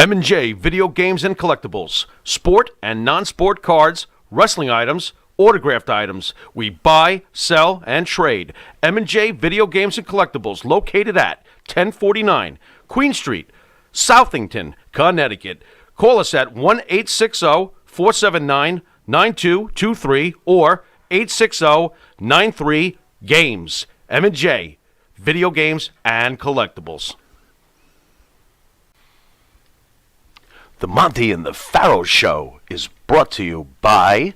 M&J Video Games and Collectibles. Sport and non-sport cards, wrestling items, autographed items. We buy, sell, and trade. M&J Video Games and Collectibles, located at 1049 Queen Street, Southington, Connecticut. Call us at 1-860-479-9223 or 860-93-GAMES. M&J Video Games and Collectibles. The Monty and the Pharaoh Show is brought to you by...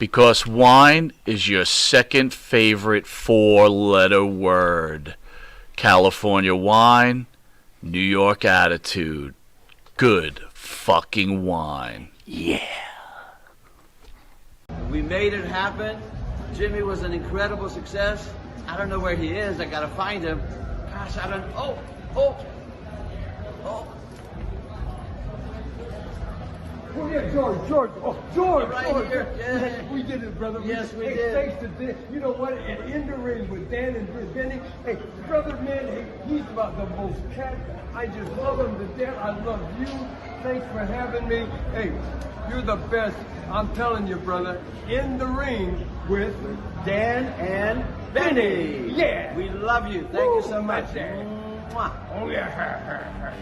Because wine is your second favorite four-letter word. California wine, New York attitude. Good fucking wine. Yeah. We made it happen. Jimmy was an incredible success. I don't know where he is. I gotta find him. Gosh, I don't... Oh! Oh yeah, George. Oh, George. Right here. Yeah. We did it, brother. Yes, we hey, did. Thanks to Dan. You know what? In the ring with Dan and Benny. Hey, brother, man, he's about the most cat. I just love him to death. I love you. Thanks for having me. Hey, you're the best. I'm telling you, brother. In the ring with Dan and Benny. Yeah. We love you. Thank you so much. my dad. Mwah. Oh yeah.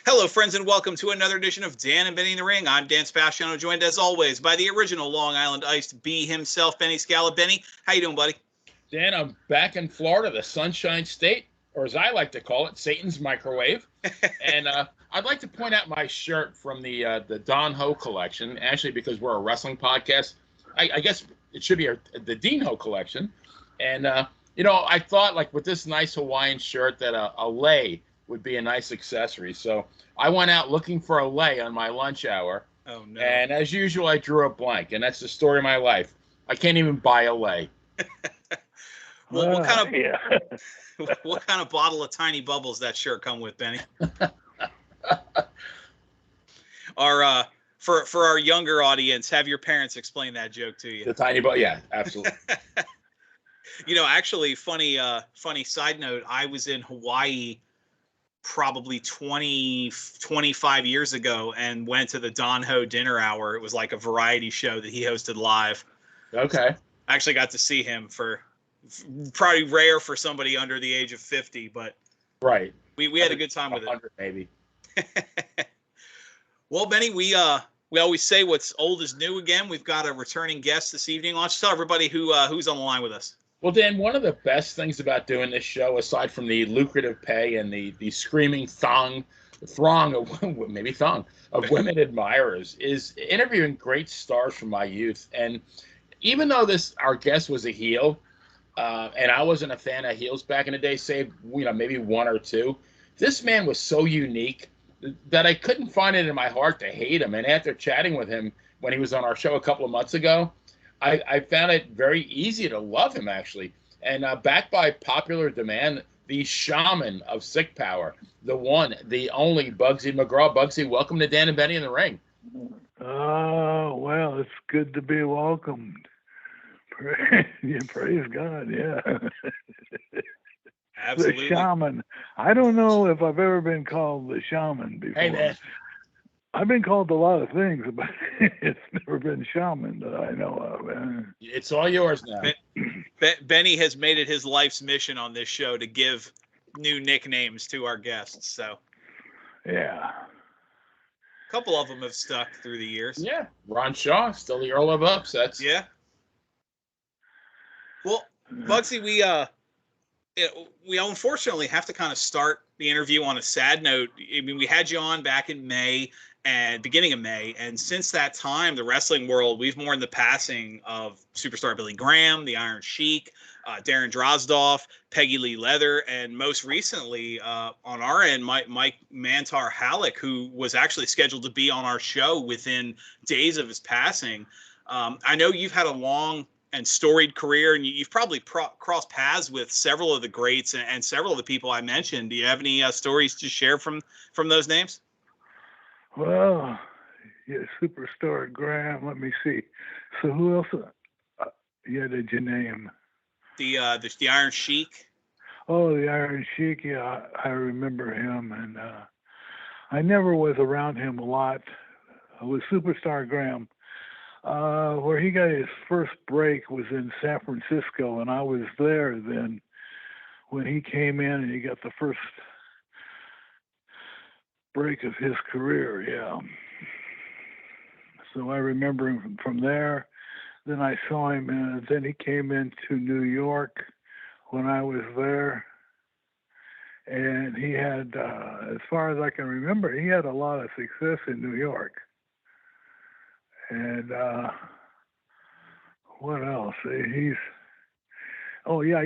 Hello, friends, and welcome to another edition of Dan and Benny in the Ring. I'm Dan Spaciano, joined as always by the original Long Island Iced B himself, Benny Scala. Benny, how you doing, buddy? Dan, I'm back in Florida, the Sunshine State, or as I like to call it, Satan's Microwave. And I'd like to point out my shirt from the Don Ho collection, actually because we're a wrestling podcast. I guess it should be the Dean Ho collection. And, I thought, like, with this nice Hawaiian shirt that a lei would be a nice accessory. So I went out looking for a lei on my lunch hour. Oh, no. And as usual, I drew a blank. And that's the story of my life. I can't even buy a lei. Well, what kind of bottle of Tiny Bubbles that shirt come with, Benny? For our younger audience, have your parents explain that joke to you. The Tiny Bubble, yeah, absolutely. Actually, funny side note, I was in Hawaii probably 25 years ago and went to the Don Ho dinner hour. It was like a variety show that he hosted live. Okay. I actually got to see him for probably rare for somebody under the age of 50, but right. We had a good time with it. Maybe. Well, Benny, we always say what's old is new again. We've got a returning guest this evening. Let's tell everybody who's on the line with us. Well, Dan, one of the best things about doing this show, aside from the lucrative pay and the screaming throng of women admirers, is interviewing great stars from my youth. And even though our guest was a heel, and I wasn't a fan of heels back in the day, save maybe one or two, this man was so unique that I couldn't find it in my heart to hate him. And after chatting with him when he was on our show a couple of months ago, I found it very easy to love him, actually. And backed by popular demand, the shaman of sick power, the one, the only Bugsy McGraw. Bugsy, welcome to Dan and Benny in the Ring. Oh, well, it's good to be welcomed. Praise God, yeah. Absolutely. The shaman. I don't know if I've ever been called the shaman before. Hey, man. I've been called a lot of things, but it's never been shaman that I know of. It's all yours now. Benny has made it his life's mission on this show to give new nicknames to our guests. So, yeah. A couple of them have stuck through the years. Yeah. Ron Shaw, still the Earl of Upsets. Yeah. Well, Bugsy, we unfortunately have to kind of start the interview on a sad note. I mean, we had you on back in May and beginning of May, and since that time, the wrestling world, we've mourned the passing of superstar Billy Graham, the Iron Sheik, Darren Drozdoff, Peggy Lee Leather, and most recently on our end, Mike Mantar Halleck, who was actually scheduled to be on our show within days of his passing. I know you've had a long and storied career, and you've probably crossed paths with several of the greats and several of the people I mentioned. Do you have any stories to share from those names? Well, yeah, Superstar Graham. Let me see. So who else? Did you name? The Iron Sheik. Oh, the Iron Sheik. Yeah, I remember him, and I never was around him a lot. With Superstar Graham, where he got his first break was in San Francisco, and I was there then when he came in and he got the first break of his career. Yeah. So I remember him from there. Then I saw him, and then he came into New York when I was there. And he had, as far as I can remember, he had a lot of success in New York. And what else? Oh yeah,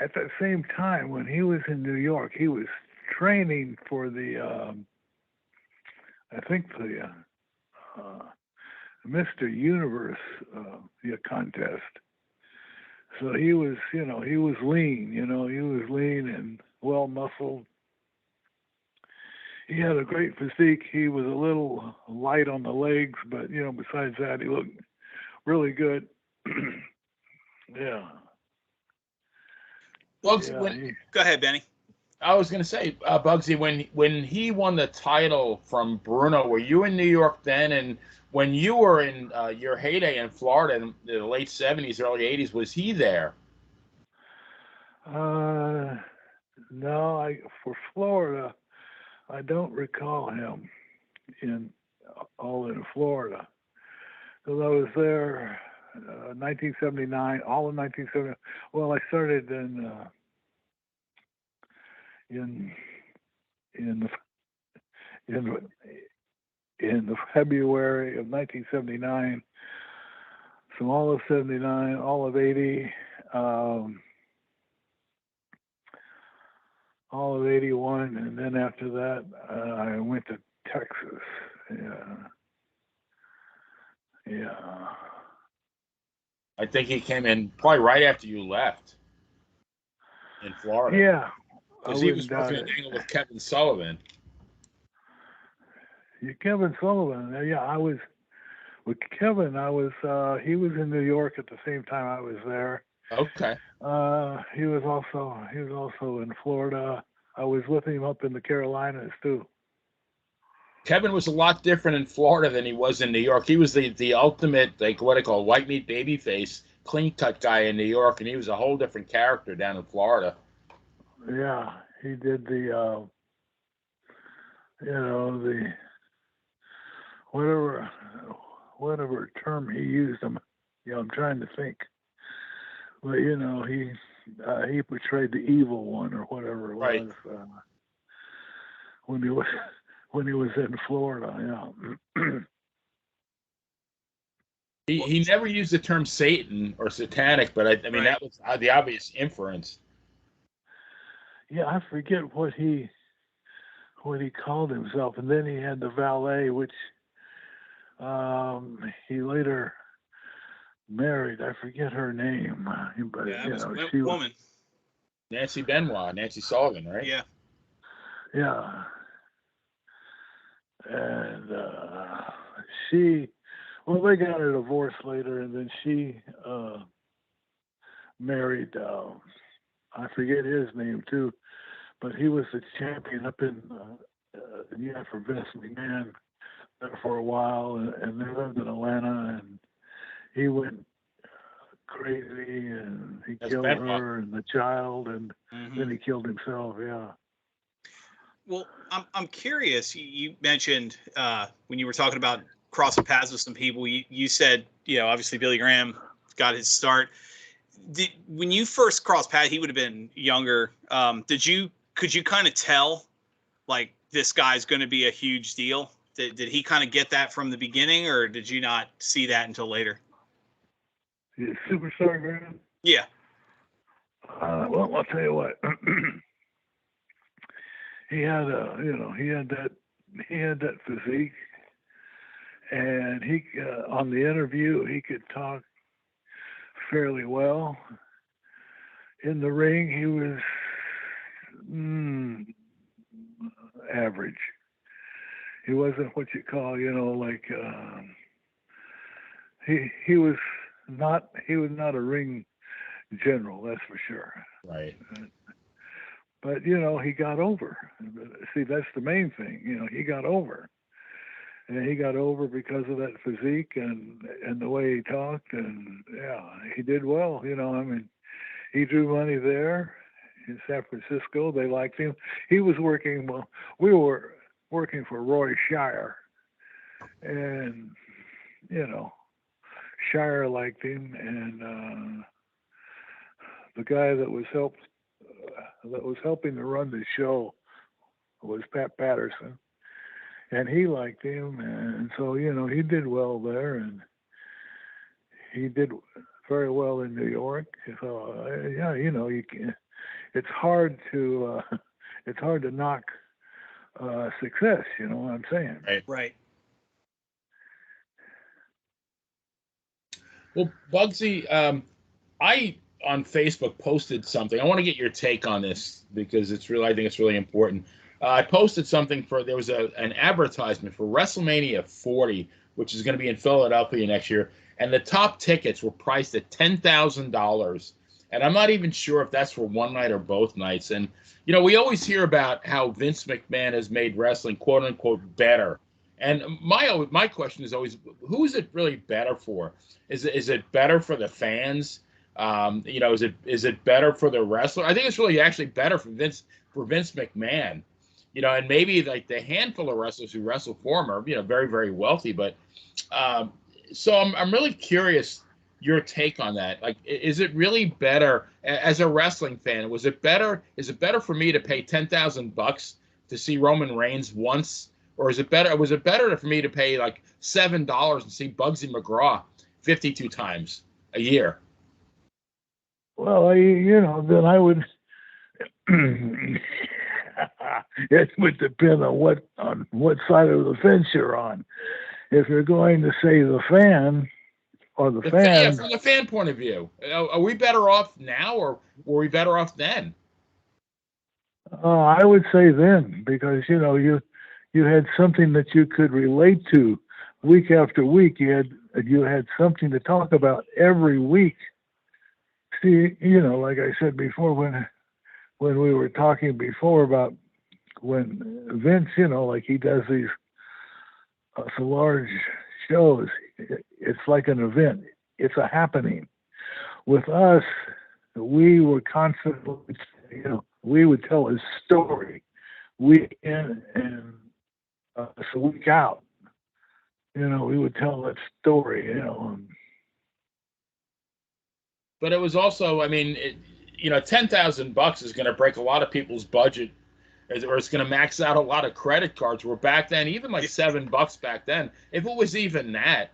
at that same time when he was in New York, he was training for the, I think the Mr. Universe contest. So he was, he was lean, he was lean and well muscled. He had a great physique. He was a little light on the legs, but besides that, he looked really good. Yeah. Bugsy, Yeah, Go ahead, Benny. I was going to say, Bugsy, when he won the title from Bruno, were you in New York then? And when you were in your heyday in Florida in the late 70s, early 80s, was he there? No, for Florida, I don't recall him in Florida. Because I was there 1979, all of 1979. Well, I started in the February of 1979. So all of 79, all of 80, all of 81, and then after that, I went to Texas. Yeah. I think he came in probably right after you left in Florida. Yeah. Because he was working an angle with Kevin Sullivan. Yeah, Kevin Sullivan. Yeah, I was with Kevin. He was in New York at the same time I was there. Okay. He was also in Florida. I was with him up in the Carolinas too. Kevin was a lot different in Florida than he was in New York. He was the ultimate, like what I call white meat baby face, clean cut guy in New York, and he was a whole different character down in Florida. Yeah, he did the the whatever term he used. I'm trying to think. But he portrayed the evil one or whatever it right. was when he was in Florida. Yeah. He never used the term Satan or satanic, but I mean Right. that was the obvious inference. Yeah, I forget what he called himself, and then he had the valet, which he later married. I forget her name, but Yeah, it was a she woman. Nancy Benoit, Nancy Sullivan, right? Yeah. Yeah, and they got a divorce later, and then she married. I forget his name too, but he was the champion up in for Vince McMahon there for a while, and they lived in Atlanta, and he went crazy, and he killed her and the child, and then he killed himself. Yeah. Well, I'm curious. You mentioned when you were talking about crossing paths with some people, you said, obviously Billy Graham got his start. When you first crossed paths, he would have been younger. Could you kind of tell, like, this guy's going to be a huge deal? Did he kind of get that from the beginning, or did you not see that until later? Superstar Graham? Yeah. Well, I'll tell you what. He had that physique, and he on the interview he could talk fairly well. In the ring, he was average. He wasn't what you call, like he was not a ring general, that's for sure. Right. But he got over. See, that's the main thing. He got over, and he got over because of that physique and the way he talked, and yeah, he did well. I mean, he drew money there in San Francisco. They liked him. He was working. Well, we were working for Roy Shire, and Shire liked him, and the guy that was helping to run the show was Pat Patterson, and he liked him, and so he did well there, and he did very well in New York. So yeah, you can. It's hard to knock success. You know what I'm saying? Right. Well, Bugsy, I on Facebook posted something. I want to get your take on this because I think it's really important. I posted something there was an advertisement for WrestleMania 40, which is going to be in Philadelphia next year, and the top tickets were priced at $10,000. And I'm not even sure if that's for one night or both nights. And we always hear about how Vince McMahon has made wrestling "quote unquote" better. And my question is always, who is it really better for? Is it better for the fans? Is it better for the wrestler? I think it's really actually better for Vince McMahon. And maybe like the handful of wrestlers who wrestle for him are very, very wealthy. But so I'm really curious your take on that. Like, is it really better as a wrestling fan? Is it better for me to pay $10,000 to see Roman Reigns once? Or was it better for me to pay like $7 and see Bugsy McGraw 52 times a year? Well, then I would. It would depend on what side of the fence you're on. If you're going to say the fan or the fans, yeah, from the fan point of view, are we better off now or were we better off then? I would say then, because you had something that you could relate to week after week. You had something to talk about every week. See, like I said before, when we were talking before about when Vince, like he does these so large shows, it's like an event. It's a happening. With us, we were constantly, we would tell a story week in and so week out. We would tell that story, But it was also, I mean, $10,000 is going to break a lot of people's budget, or it's going to max out a lot of credit cards. Where back then, even like $7 back then, if it was even that,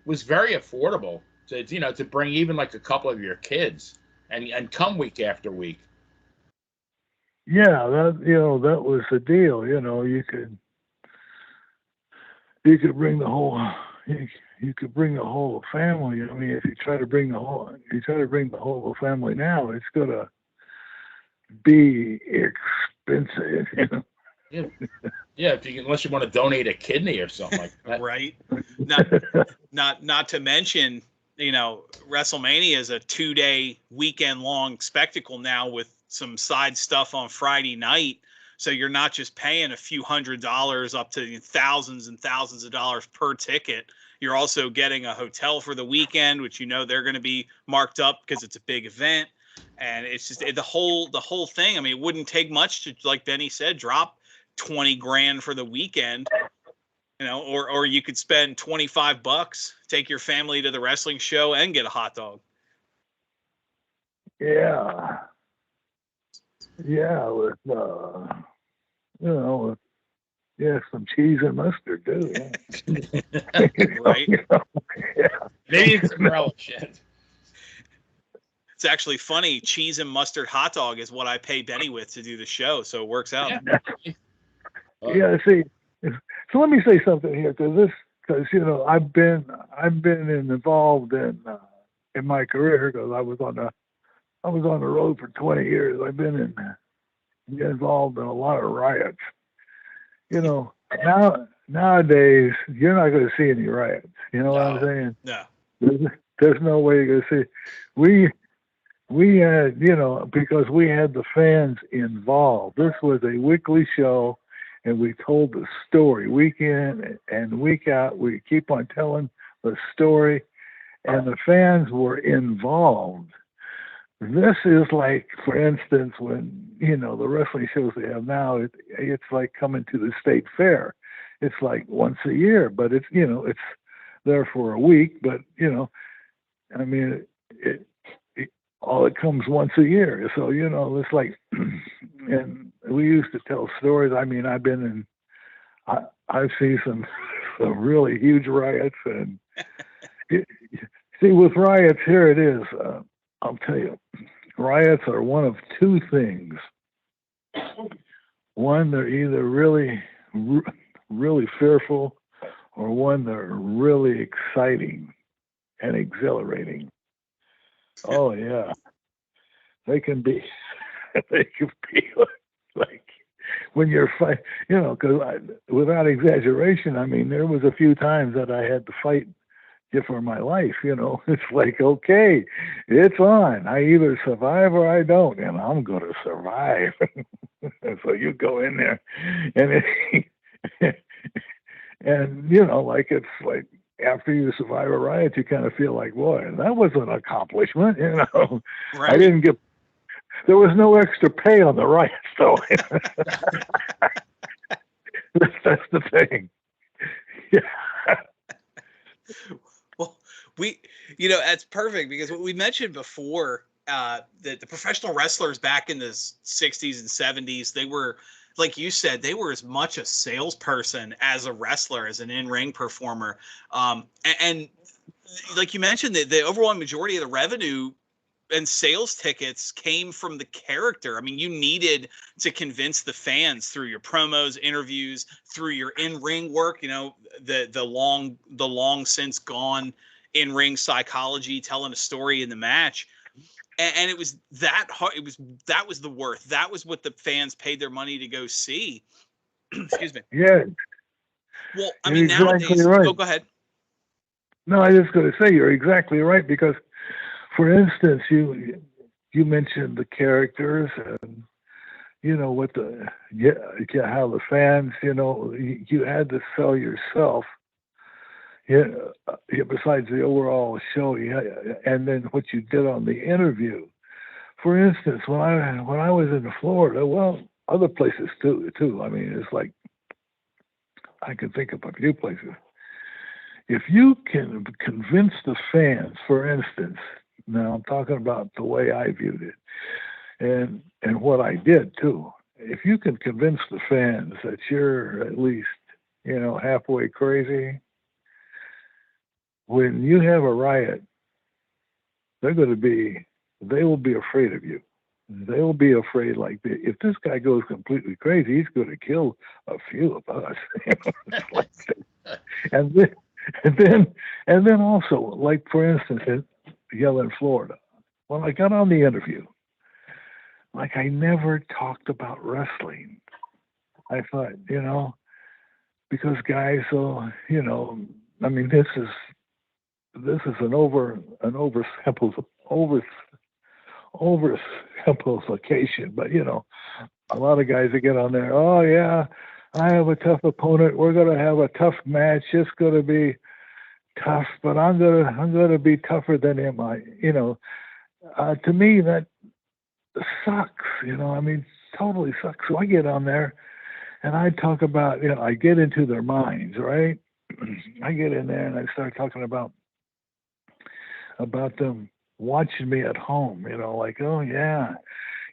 was very affordable to bring even like a couple of your kids and come week after week. Yeah, that was the deal. You could bring the whole. You could bring the whole family. I mean, if you try to bring the whole family now, it's gonna be expensive. Yeah. Unless you want to donate a kidney or something like that. Right. Not to mention, WrestleMania is a 2-day weekend long spectacle now with some side stuff on Friday night. So you're not just paying a few $100s up to thousands and thousands of dollars per ticket. You're also getting a hotel for the weekend, which they're going to be marked up because it's a big event. And it's just the whole thing. I mean, it wouldn't take much to, like Benny said, drop $20,000 for the weekend, or you could spend $25, take your family to the wrestling show and get a hot dog. Yeah. Yeah. With, some cheese and mustard too. Yeah. Right. Yeah. Maybe it's some relish. It's actually funny. Cheese and mustard hot dog is what I pay Benny with to do the show, so it works out. Yeah. See, so let me say something here, because I've been involved in in my career, because I was on the road for 20 years. I've been involved in a lot of riots. You know, nowadays you're not going to see any riots. You know what I'm saying? No. There's no way you're going to see. We had, you know, because we had the fans involved. This was a weekly show, and we told the story week in and week out. We keep on telling the story, and the fans were involved. This is like, for instance, when, you know, the wrestling shows they have now, it's like coming to the state fair. It's like once a year, but it's, you know, it's there for a week, but, you know, I mean, it comes once a year. So, you know, it's like, and we used to tell stories. I mean, I've seen some really huge riots, and see, with riots, here it is. I'll tell you, riots are one of two things. One, they're either really, really fearful, or one, they're really exciting and exhilarating. Oh yeah, they can be like when you're fight. You know, because without exaggeration, I mean, there was a few times that I had to fight for my life. You know, it's like, okay, it's on. I either survive or I don't, and I'm going to survive. And so you go in there, and and you know, like, it's like, after you survive a riot, you kind of feel like, boy, that was an accomplishment. You know, Right. I didn't get. There was no extra pay on the riots, though. That's the thing. Yeah. Well, you know, that's perfect, because what we mentioned before, the professional wrestlers back in the 60s and 70s, they were, like you said, they were as much a salesperson as a wrestler, as an in-ring performer. And like you mentioned, the overwhelming majority of the revenue and sales tickets came from the character. I mean, you needed to convince the fans through your promos, interviews, through your in-ring work, you know, the long since gone in-ring psychology, telling a story in the match. And it was that hard. That was the worth. That was what the fans paid their money to go see. Excuse me. Yeah. Well, I You're mean, exactly nowadays, right. oh, go ahead. No, I was just going to say, you're exactly right, because, for instance, you mentioned the characters, and you know what how the fans, you know, you had to sell yourself. Yeah, besides the overall show, and then what you did on the interview. For instance, when I was in Florida, well, other places too. I mean, it's like, I can think of a few places. If you can convince the fans, for instance, now I'm talking about the way I viewed it, and what I did too. If you can convince the fans that you're at least, you know, halfway crazy, when you have a riot, they will be afraid of you. They will be afraid, like, if this guy goes completely crazy, he's going to kill a few of us. and then also, like, for instance, in Florida, when I got on the interview, like, I never talked about wrestling. I thought, you know, because guys, so, you know, I mean, this is an oversimplification, but you know, a lot of guys that get on there, oh yeah, I have a tough opponent. We're gonna have a tough match. It's gonna be tough, but I'm gonna be tougher than him. To me that sucks. You know, I mean, totally sucks. So I get on there and I talk about, you know, I get into their minds, right? I get in there and I start talking about them watching me at home, you know, like, oh yeah,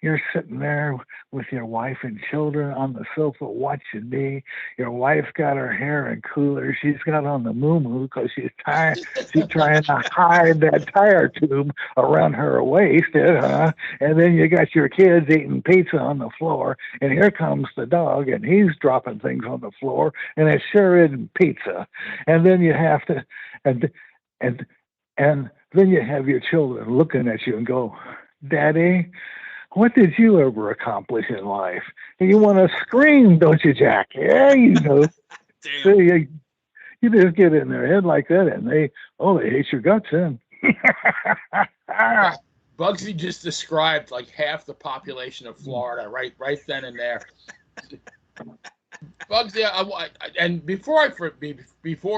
you're sitting there with your wife and children on the sofa watching me. Your wife's got her hair in cooler. She's got on the moo-moo because she's tired. She's trying to hide that tire tube around her waist. And then you got your kids eating pizza on the floor, and here comes the dog, and he's dropping things on the floor, and it sure isn't pizza. And then you have to, and then you have your children looking at you and go, Daddy, what did you ever accomplish in life? And you want to scream, don't you, Jack? Yeah, you know. So you just get in their head like that, and they hate your guts then. Bugsy just described like half the population of Florida right then and there. Bugsy, and before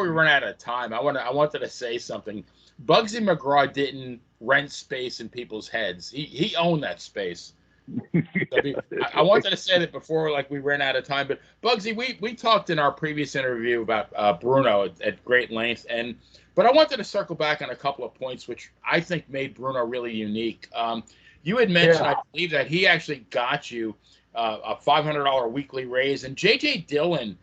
we run out of time, I wanted to say something. Bugsy McGraw didn't rent space in people's heads. He owned that space. I wanted to say that before, like, we ran out of time. But Bugsy, we talked in our previous interview about Bruno at great length, but I wanted to circle back on a couple of points which I think made Bruno really unique. You had mentioned, I believe, that he actually got you a $500 weekly raise, and J.J. Dillon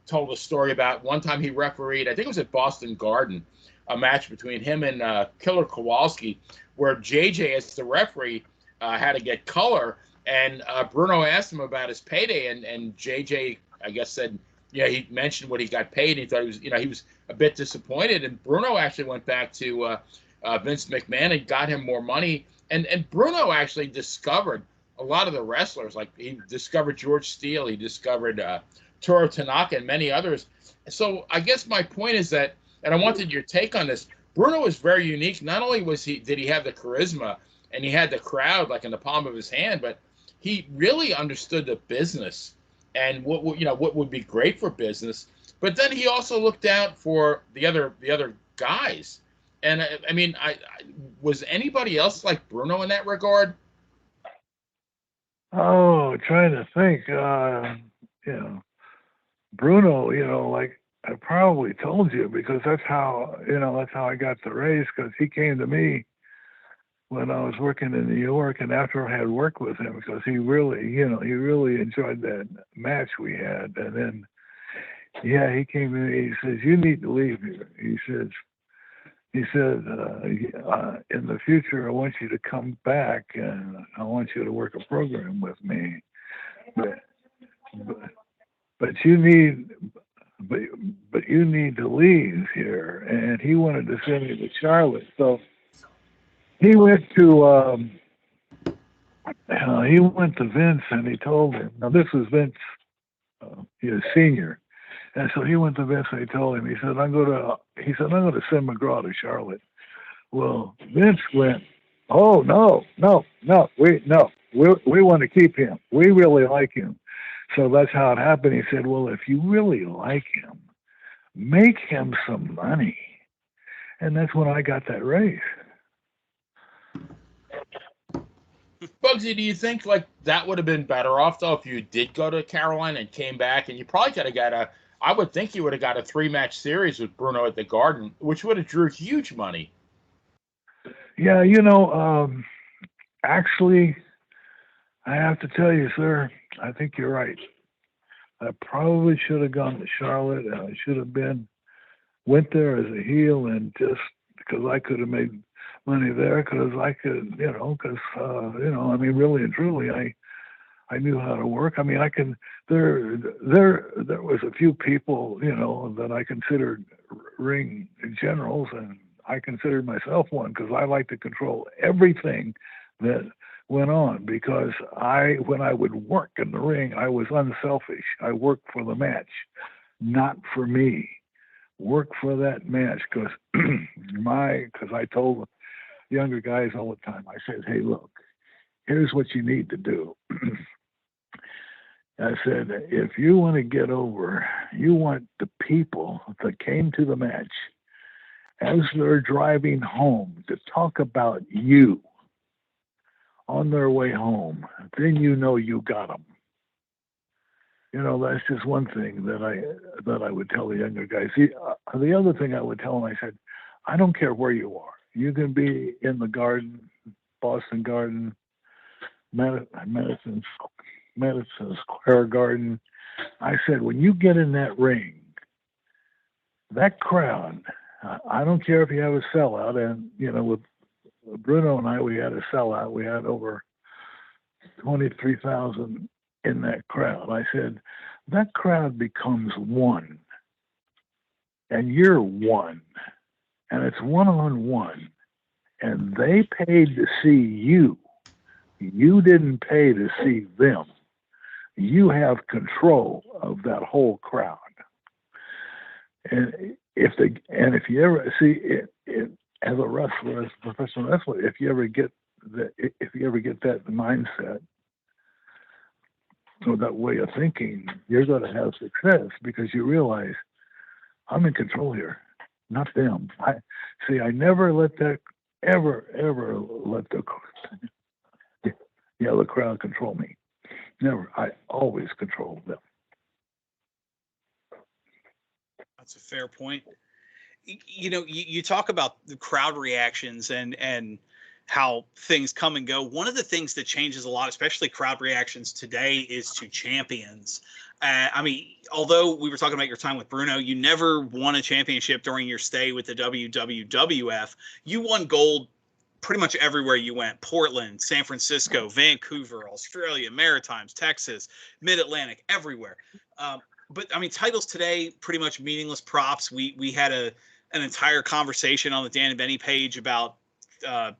told a story about one time he refereed, I think it was at Boston Garden, a match between him and Killer Kowalski, where J.J. as the referee had to get color, and Bruno asked him about his payday, and JJ, I guess, said, he mentioned what he got paid, and he thought he was a bit disappointed, and Bruno actually went back to Vince McMahon and got him more money, and Bruno actually discovered a lot of the wrestlers, like he discovered George Steele, he discovered Toru Tanaka, and many others. So I guess my point is that, and I wanted your take on this, Bruno was very unique. Not only did he have the charisma, and he had the crowd like in the palm of his hand, but he really understood the business and what would be great for business. But then he also looked out for the other guys. And I mean, was anybody else like Bruno in that regard? Oh, trying to think. Bruno, like I probably told you, because that's how I got the raise, because he came to me when I was working in New York, and after I had worked with him, because he really enjoyed that match we had. And then, he came to me, he says, you need to leave here. He said, in the future, I want you to come back, and I want you to work a program with me. But you need to leave here. And he wanted to send me to Charlotte. So he went to Vince, and he told him. Now this was Vince, he was senior, and so he went to Vince and he told him. He said, "I'm going to send McGraw to Charlotte." Well, Vince went, "Oh no, we want to keep him. We really like him." So that's how it happened. He said, "Well, if you really like him, make him some money," and that's when I got that raise. Bugsy, do you think like that would have been better off though if you did go to Carolina and came back, and you probably could have got I would think you would have got a 3-match series with Bruno at the Garden, which would have drew huge money. Yeah, actually, I have to tell you, sir, I think you're right. I probably should have gone to Charlotte, and I should have went there as a heel, and just because I could have made money there, because I could, I mean, really and truly, I knew how to work. I mean, there was a few people, that I considered ring generals, and I considered myself one, because I like to control everything that went on, because when I would work in the ring, I was unselfish. I worked for the match, not for me. Work for that match, because I told younger guys all the time, I said, "Hey, look, here's what you need to do." I said, if you want to get over, you want the people that came to the match, as they're driving home, to talk about you on their way home. Then you got them. That's just one thing that I would tell the younger guys. The other thing I would tell them, I said, I don't care where you are. You can be in the Garden, Boston Garden, Madison Square Garden. I said, when you get in that ring, that crowd, I don't care if you have a sellout, and with Bruno and I, we had a sellout. We had over 23,000 in that crowd. I said, that crowd becomes one, and you're one, and it's one-on-one, and they paid to see you. You didn't pay to see them. You have control of that whole crowd. And if you ever see it as a wrestler, as a professional wrestler, if you ever get that mindset or that way of thinking, you're going to have success because you realize I'm in control here, not them. I never let that ever let the crowd control me. Never. I always control them. That's a fair point. You talk about the crowd reactions and how things come and go. One of the things that changes a lot, especially crowd reactions today, is to champions. Although we were talking about your time with Bruno, you never won a championship during your stay with the WWF. You won gold pretty much everywhere you went: Portland, San Francisco, Vancouver, Australia, Maritimes, Texas, Mid-Atlantic, everywhere. But titles today, pretty much meaningless props. We had an entire conversation on the Dan and Benny page about the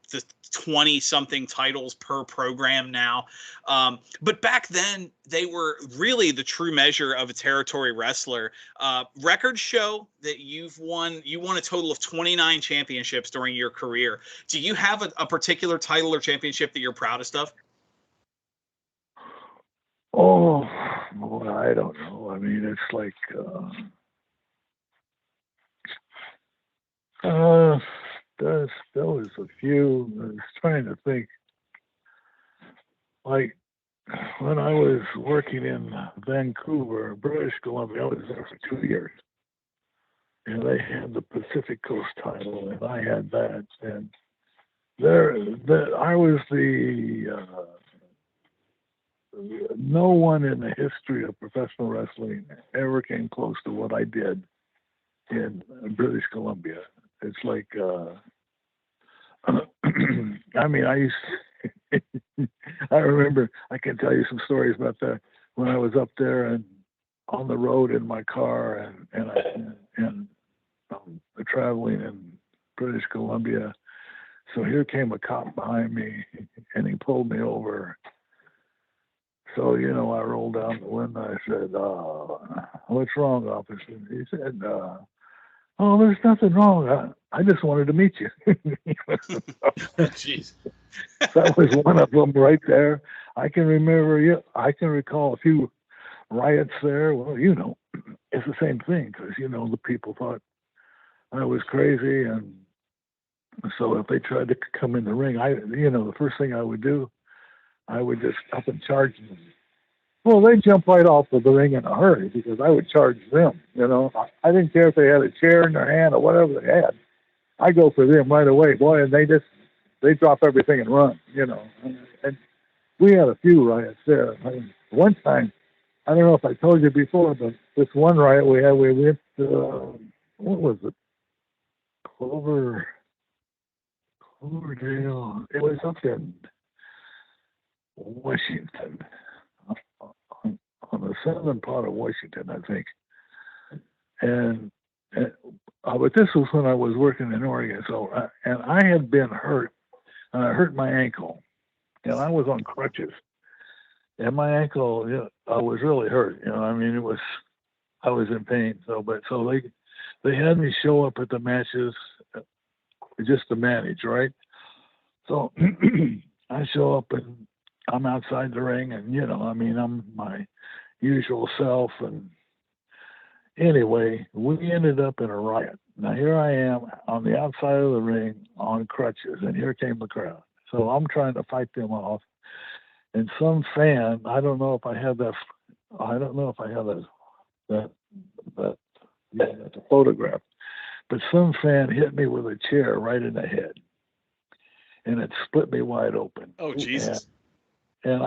20-something titles per program now. But back then, they were really the true measure of a territory wrestler. Records show that you won a total of 29 championships during your career. Do you have a particular title or championship that you're proudest of? Oh, well, I don't know. It's like there was a few. I was trying to think. Like when I was working in Vancouver, British Columbia, I was there for 2 years, and they had the Pacific Coast title, and I had that, and I was no one in the history of professional wrestling ever came close to what I did in British Columbia. It's like, I remember, I can tell you some stories about that when I was up there and on the road in my car and traveling in British Columbia. So here came a cop behind me and he pulled me over. So, I rolled down the window. I said, what's wrong, officer? He said, oh, there's nothing wrong. I just wanted to meet you. Jeez. That was one of them right there. I can recall a few riots there. Well, it's the same thing because, the people thought I was crazy. And so if they tried to come in the ring, the first thing I would do, I would just up and charge them. Well, they jump right off of the ring in a hurry because I would charge them. I didn't care if they had a chair in their hand or whatever they had. I go for them right away, boy, and they drop everything and run. And we had a few riots there. One time, I don't know if I told you before, but this one riot we went to, what was it? Cloverdale. It was up in Washington, on the southern part of Washington, I think. But this was when I was working in Oregon. So, and I had been hurt, and I hurt my ankle, and I was on crutches, and my ankle, I was really hurt. I was in pain. So they had me show up at the matches just to manage, right? So I show up and I'm outside the ring, and I'm my usual self. And anyway, we ended up in a riot. Now here I am on the outside of the ring on crutches, and here came the crowd. So I'm trying to fight them off, and some fan, I don't know if I have that photograph, but some fan hit me with a chair right in the head, and it split me wide open. Oh, Jesus. And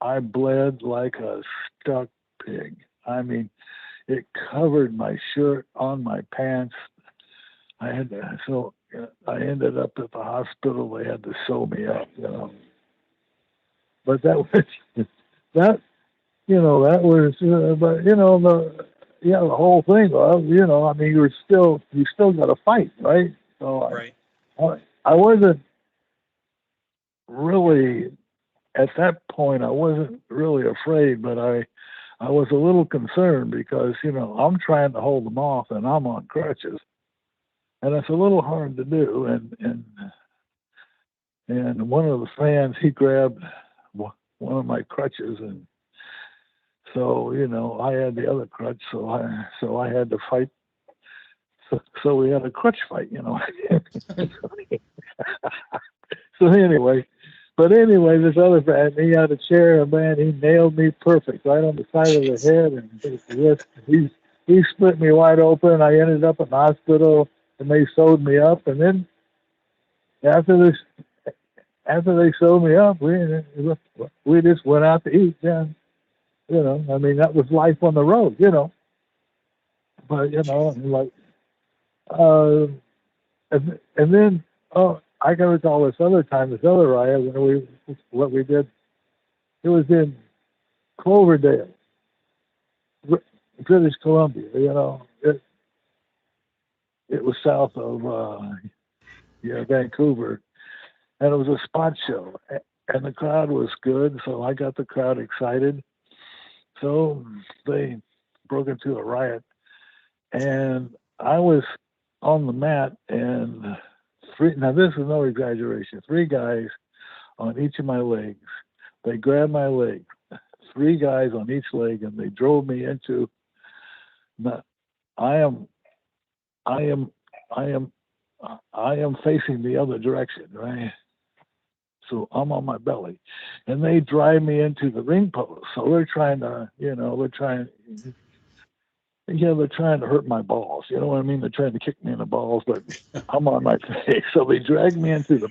I bled like a stuck pig. It covered my shirt, on my pants. I ended up at the hospital. They had to sew me up, But that was the whole thing was, you still got to fight, right? So right. I wasn't really at that point. I wasn't really afraid, but I was a little concerned because I'm trying to hold them off and I'm on crutches, and it's a little hard to do. And one of the fans, he grabbed one of my crutches, and so I had the other crutch, so I had to fight. So we had a crutch fight. So anyway, this other fan, he had a chair, and man, he nailed me perfect right on the side of the head, and he split me wide open. I ended up in the hospital, and they sewed me up. And then after they sewed me up, we just went out to eat. Yeah, I mean, that was life on the road. But like, and then I can recall this other time, this other riot when what we did. It was in Cloverdale, British Columbia. It was south of Vancouver, and it was a spot show, and the crowd was good, so I got the crowd excited. So they broke into a riot, and I was on the mat, and now this is no exaggeration, 3 guys on each of my legs. They grabbed my leg, 3 guys on each leg, and they drove me into. I am facing the other direction, right? So I'm on my belly, and they drive me into the ring post. So they're trying to, they're trying to hurt my balls. You know what I mean? They're trying to kick me in the balls, but I'm on my face. So they drag me into the,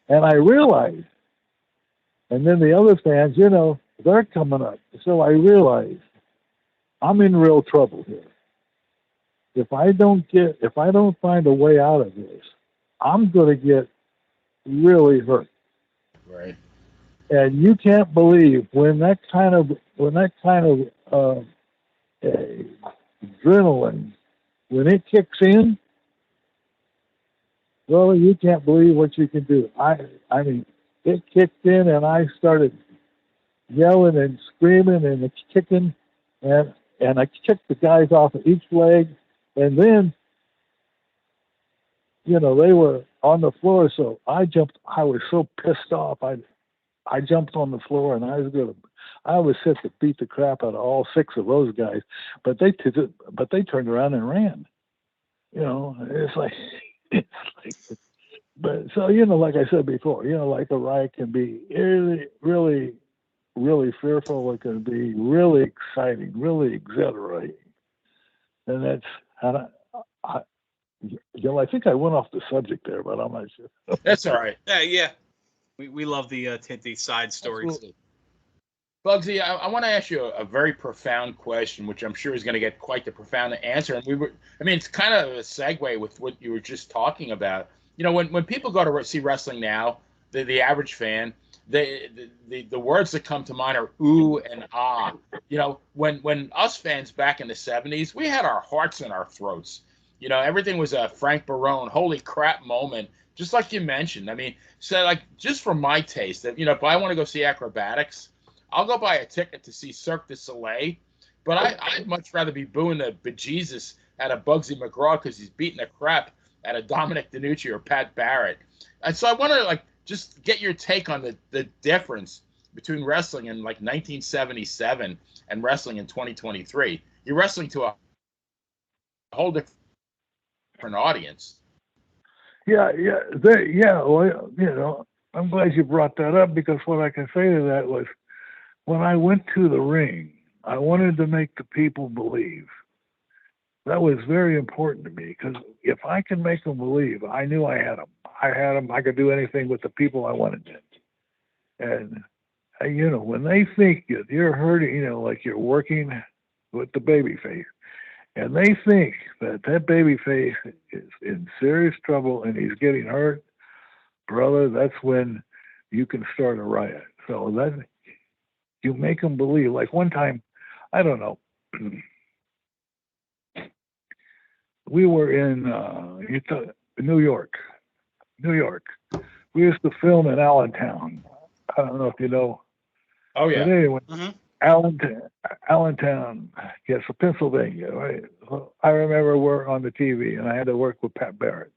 and I realize, and then the other fans, they're coming up. So I realize I'm in real trouble here. If I don't find a way out of this, I'm going to get really hurt. Right. And you can't believe when that kind of adrenaline, when it kicks in, well, you can't believe what you can do. I mean, it kicked in, and I started yelling and screaming and kicking, and I kicked the guys off of each leg, and then, they were on the floor, so I jumped. I was so pissed off. I jumped on the floor, and I was set to beat the crap out of all 6 of those guys, but they turned around and ran. It's like, but so like I said before, like a riot can be really, really, really fearful. It can be really exciting, really exhilarating, and that's I think I went off the subject there, but I'm not sure. That's all right. Yeah. We love the side stories. Absolutely. Bugsy, I want to ask you a very profound question, which I'm sure is going to get quite the profound answer. And it's kind of a segue with what you were just talking about. When people go to see wrestling now, the average fan, the words that come to mind are ooh and ah. When us fans back in the 70s, we had our hearts in our throats. Everything was a Frank Barone, holy crap moment, just like you mentioned. So like just for my taste, if I want to go see acrobatics, I'll go buy a ticket to see Cirque du Soleil, but I'd much rather be booing the bejesus out of Bugsy McGraw because he's beating the crap out of Dominic DeNucci or Pat Barrett. And so I want to just get your take on the difference between wrestling in 1977 and wrestling in 2023. You're wrestling to a whole different audience. Yeah. Well, I'm glad you brought that up, because what I can say to that was, when I went to the ring, I wanted to make the people believe. That was very important to me, because if I can make them believe, I knew I had them. I could do anything with the people I wanted to. And when they think you're hurting, like you're working with the baby face, and they think that baby face is in serious trouble and he's getting hurt, brother, that's when you can start a riot. So that you make them believe. Like one time, I don't know, we were in New York, New York. We used to film in Allentown. I don't know if you know. Oh But yeah. anyway, Mhm. Allentown, yes, Pennsylvania, right? So I remember we're on the TV, and I had to work with Pat Barrett.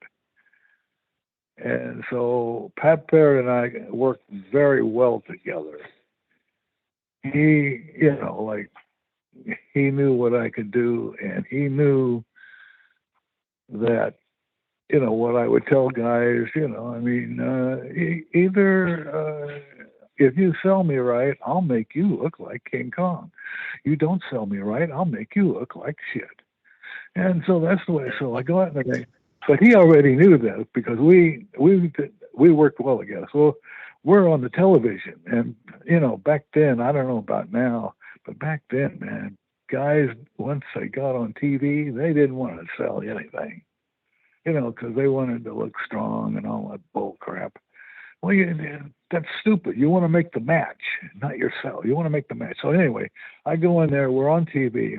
And so Pat Barrett and I worked very well together. He, like, he knew what I could do, and he knew that, what I would tell guys, either if you sell me right, I'll make you look like King Kong. You don't sell me right, I'll make you look like shit. And so that's the way. So I go out in the ring, but he already knew that because we worked well together. So we're on the television, and back then, I don't know about now, but back then, man, guys, once they got on TV, they didn't want to sell anything, because they wanted to look strong and all that bull crap. Well, that's stupid. You want to make the match, not yourself. You want to make the match. So anyway, I go in there. We're on TV.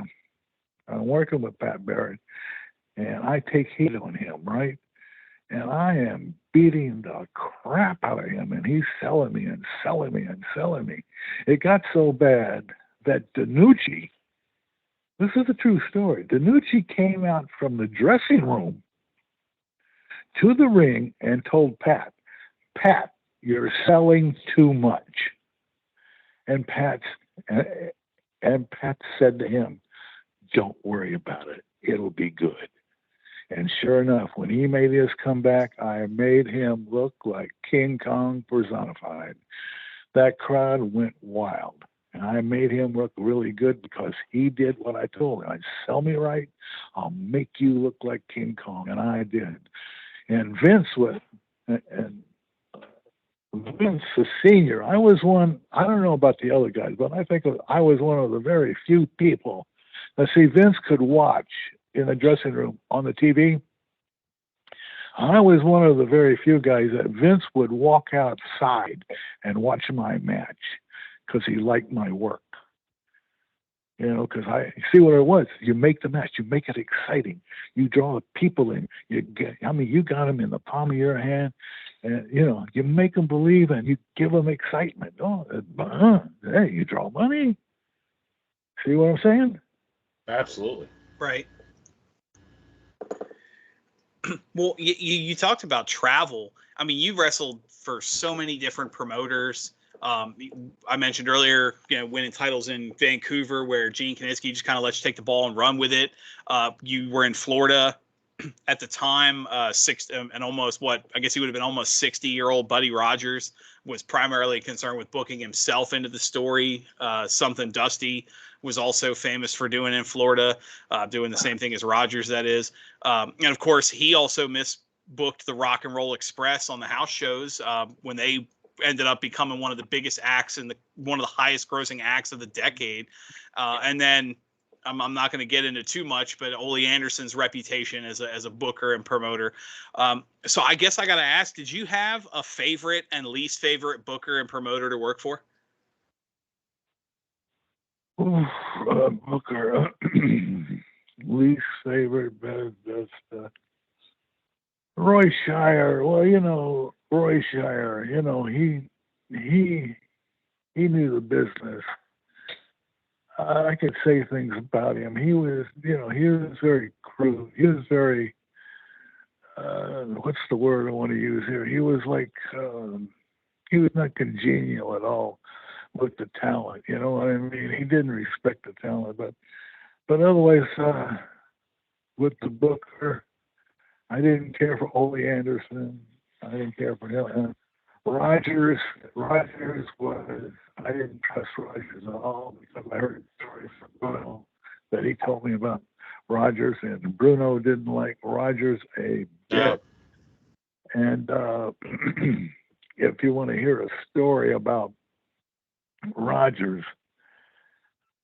I'm working with Pat Barrett, and I take heat on him, right? And I am beating the crap out of him, and he's selling me and selling me and selling me. It got so bad that Danucci, this is a true story, Danucci came out from the dressing room to the ring and told Pat, you're selling too much. And Pat said to him, don't worry about it. It'll be good. And sure enough, when he made his comeback, I made him look like King Kong personified. That crowd went wild. And I made him look really good because he did what I told him. I'd sell me right, I'll make you look like King Kong. And I did. And Vince the senior, I was one, I don't know about the other guys, but I think I was one of the very few people that see Vince could watch in the dressing room on the TV. I was one of the very few guys that Vince would walk outside and watch my match because he liked my work. Because I see what it was. You make the match, you make it exciting, you draw the people in. You got them in the palm of your hand, and you make them believe, and you give them excitement. Hey, you draw money. See what I'm saying? Absolutely. Right. Well, you talked about travel. I mean, you wrestled for so many different promoters. I mentioned earlier, winning titles in Vancouver, where Gene Kiniski just kind of lets you take the ball and run with it. You were in Florida at the time, and almost I guess he would have been almost 60-year-old Buddy Rogers was primarily concerned with booking himself into the story. Something Dusty was also famous for doing in Florida, doing the same thing as Rogers, that is. And of course, he also misbooked the Rock and Roll Express on the house shows when they ended up becoming one of the biggest acts and one of the highest grossing acts of the decade. And then I'm not going to get into too much, but Ole Anderson's reputation as a booker and promoter. So I guess I got to ask, did you have a favorite and least favorite booker and promoter to work for? Booker, least favorite, best, Roy Shire. Well, Roy Shire, he knew the business. I could say things about him. He was very crude. He was very, what's the word I want to use here? He was like, he was not congenial at all with the talent. You know what I mean? He didn't respect the talent, but otherwise, with the booker, I didn't care for Ole Anderson. I didn't care for him. Rogers was, I didn't trust Rogers at all because I heard stories from Bruno that he told me about Rogers, and Bruno didn't like Rogers a bit. And if you want to hear a story about Rogers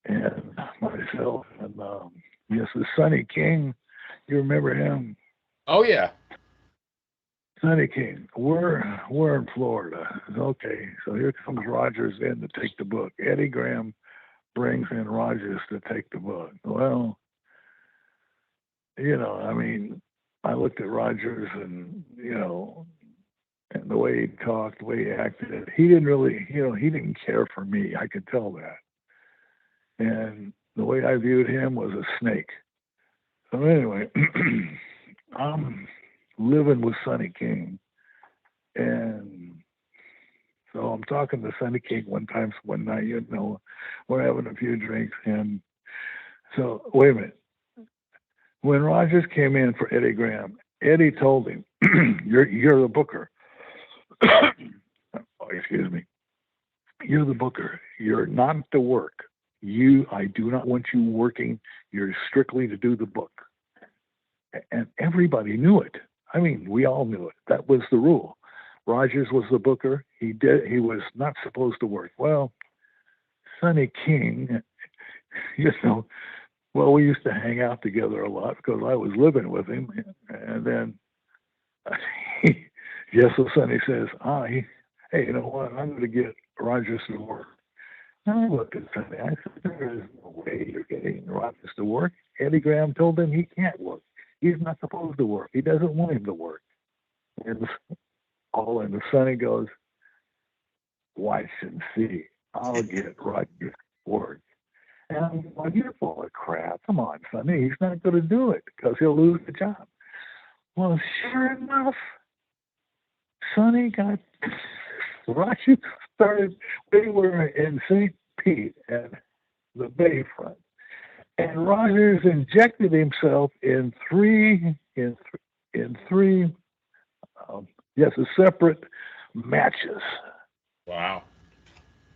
and myself and yes, the Sonny King, you remember him? Oh yeah. Sonny King, we're in Florida. Okay, so here comes Rogers in to take the book. Eddie Graham brings in Rogers to take the book. Well, I looked at Rogers and, and the way he talked, the way he acted, he didn't really, he didn't care for me. I could tell that. And the way I viewed him was a snake. So anyway, I'm living with Sonny King, and so I'm talking to Sonny King one night, we're having a few drinks, and so wait a minute. When Rogers came in for Eddie Graham, Eddie told him, "You're the booker." Oh, excuse me. You're the booker. You're not to work. I do not want you working. You're strictly to do the book. And everybody knew it. I mean, we all knew it. That was the rule. Rogers was the booker. He was not supposed to work. Well, Sonny King, well, we used to hang out together a lot because I was living with him. And then, so Sonny says, hey, you know what? I'm going to get Rogers to work. And I looked at Sonny. I said, there is no way you're getting Rogers to work. Eddie Graham told him he can't work. He's not supposed to work. He doesn't want him to work. And the Sonny goes, watch and see. I'll get Rogers to work. And I'm like, you're full of crap. Come on, Sonny. He's not going to do it because he'll lose the job. Well, sure enough, Sonny got Rogers started. We were in St. Pete at the Bayfront, and Rogers injected himself in three separate matches. Wow.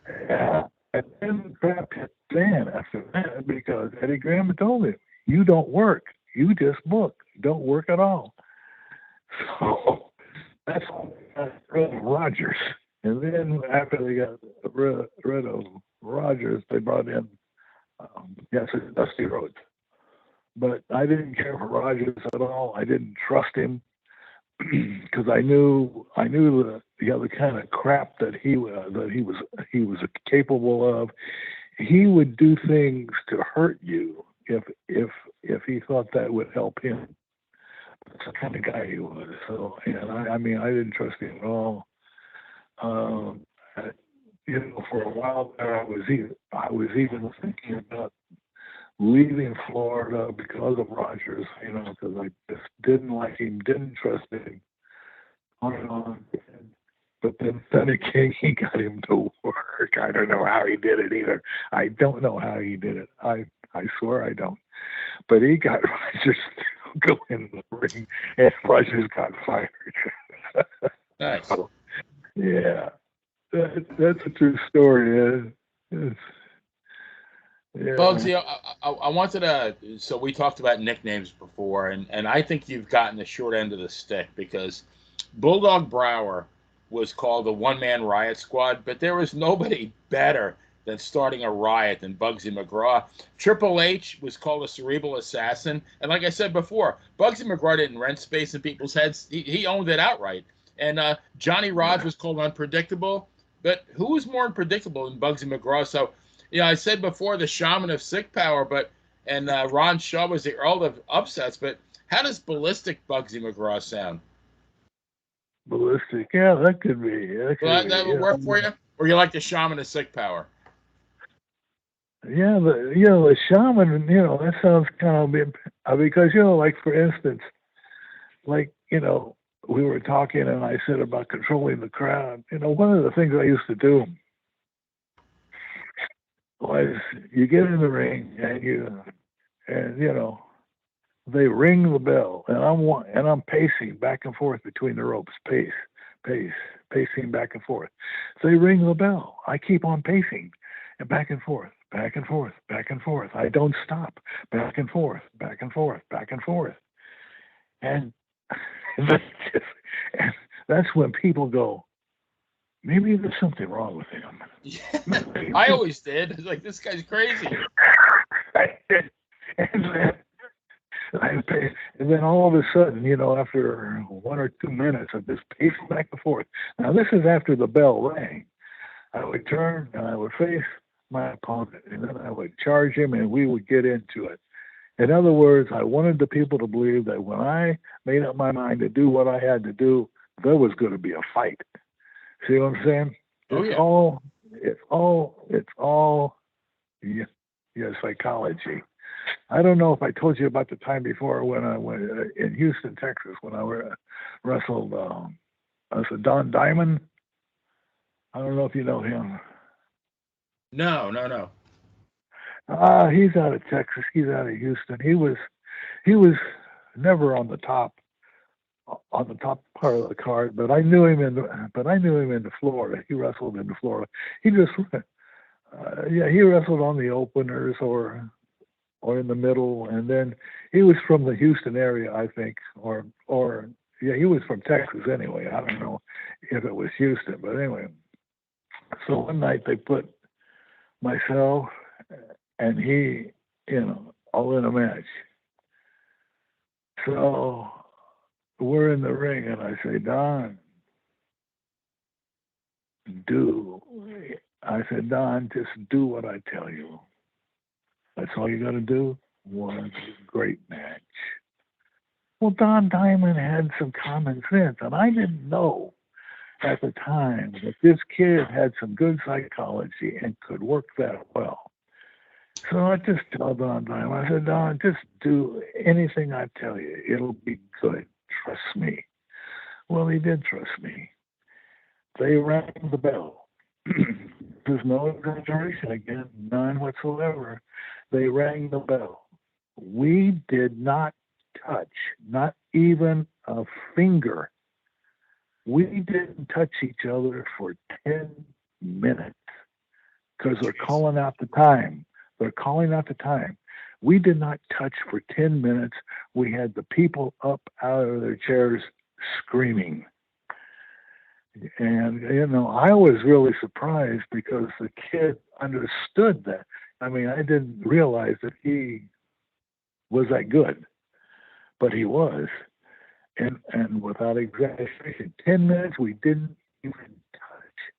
Yeah. And then the crap hit fan after that because Eddie Graham told him, you don't work. You just book. Don't work at all. So that's all they got rid of Rogers. And then after they got rid of Rogers, they brought in, Dusty Rhodes. But I didn't care for Rogers at all. I didn't trust him because I knew the other kind of crap that he was capable of. He would do things to hurt you if he thought that would help him. That's the kind of guy he was. So, and I didn't trust him at all. For a while there, I was even thinking about leaving Florida because of Rogers, because I just didn't like him, didn't trust him, on and on. But then Sonny King, he got him to work. I don't know how he did it either. I don't know how he did it. I swear I don't. But he got Rogers to go in the ring, and Rogers got fired. Nice. So, yeah, that's a true story. Yeah. Bugsy, I wanted to. So we talked about nicknames before, and I think you've gotten the short end of the stick because Bulldog Brower was called the one-man riot squad, but there was nobody better than starting a riot than Bugsy McGraw. Triple H was called a cerebral assassin, and like I said before, Bugsy McGraw didn't rent space in people's heads; he owned it outright. And Johnny Rodz was called unpredictable, but who was more unpredictable than Bugsy McGraw? So. I said before the shaman of sick power, and Ron Shaw was the Earl of upsets, but how does ballistic Bugsy McGraw sound? Ballistic, yeah, that could be. That would work for you? Or you like the shaman of sick power? Yeah, the shaman, that sounds kind of a bit, because, like for instance, we were talking and I said about controlling the crowd. One of the things I used to do was you get in the ring and they ring the bell and I'm pacing back and forth between the ropes, pacing back and forth. They ring the bell. I keep on pacing and back and forth, back and forth, back and forth. I don't stop. Back and forth, back and forth, back and forth. And that's when people go, maybe there's something wrong with him. Yeah, I always did. It's like, this guy's crazy. And then all of a sudden, after 1 or 2 minutes of this pacing back and forth, now this is after the bell rang, I would turn and I would face my opponent, and then I would charge him and we would get into it. In other words, I wanted the people to believe that when I made up my mind to do what I had to do, there was going to be a fight. See what I'm saying? Oh, yeah. It's all psychology. I don't know if I told you about the time before when I went in Houston, Texas, when I wrestled Don Diamond. I don't know if you know him. No. He's out of Texas. He's out of Houston. He was never on the top part of the card, but I knew him in Florida. He wrestled in Florida. He just he wrestled on the openers or in the middle, and then he was from the Houston area, I think, or he was from Texas anyway. I don't know if it was Houston, but anyway. So one night they put myself and he, all in a match. So we're in the ring, and I say, Don, just do what I tell you. That's all you got to do. Was a great match. Well, Don Diamond had some common sense, and I didn't know at the time that this kid had some good psychology and could work that well. So I just told Don Diamond, I said, Don, just do anything I tell you. It'll be good. Trust me. Well, he did trust me. They rang the bell. There's no exaggeration again, none whatsoever. They rang the bell. We did not touch, not even a finger. We didn't touch each other for 10 minutes because they're calling out the time. We did not touch for 10 minutes. We had the people up out of their chairs screaming. And, I was really surprised because the kid understood that. I mean, I didn't realize that he was that good, but he was. And without exaggeration, 10 minutes we didn't even touch.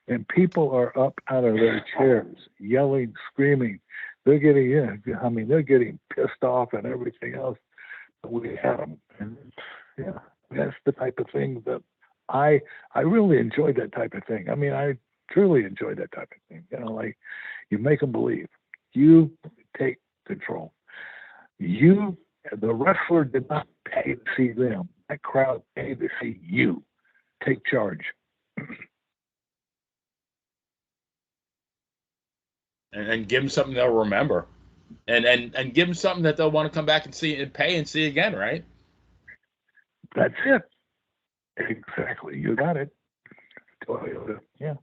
And people are up out of their chairs, yelling, screaming. They're getting pissed off and everything else. But we had them. And that's the type of thing that I really enjoyed that type of thing. I mean, I truly enjoyed that type of thing. Like you make them believe. You take control. The wrestler did not pay to see them. That crowd paid to see you. Take charge. And give them something they'll remember. And give them something that they'll want to come back and see and pay and see again, right? That's it. Exactly. You got it. Toyota. Yeah.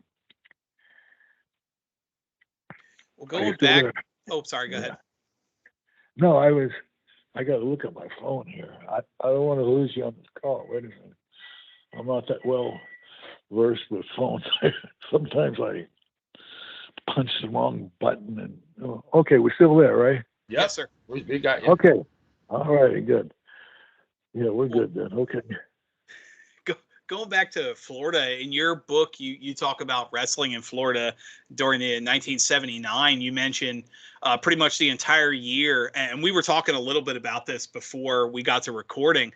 Well, going back. Oh, sorry. Go ahead. No, I got to look at my phone here. I don't want to lose you on this call. Wait a minute. I'm not that well versed with phones. Sometimes I punch the wrong button. And okay, we're still there, right? Yep. Yes, sir. We got you. Okay. All righty. Good. Yeah, we're good then. Okay. Going back to Florida, in your book, you talk about wrestling in Florida during the 1979. You mentioned pretty much the entire year, and we were talking a little bit about this before we got to recording.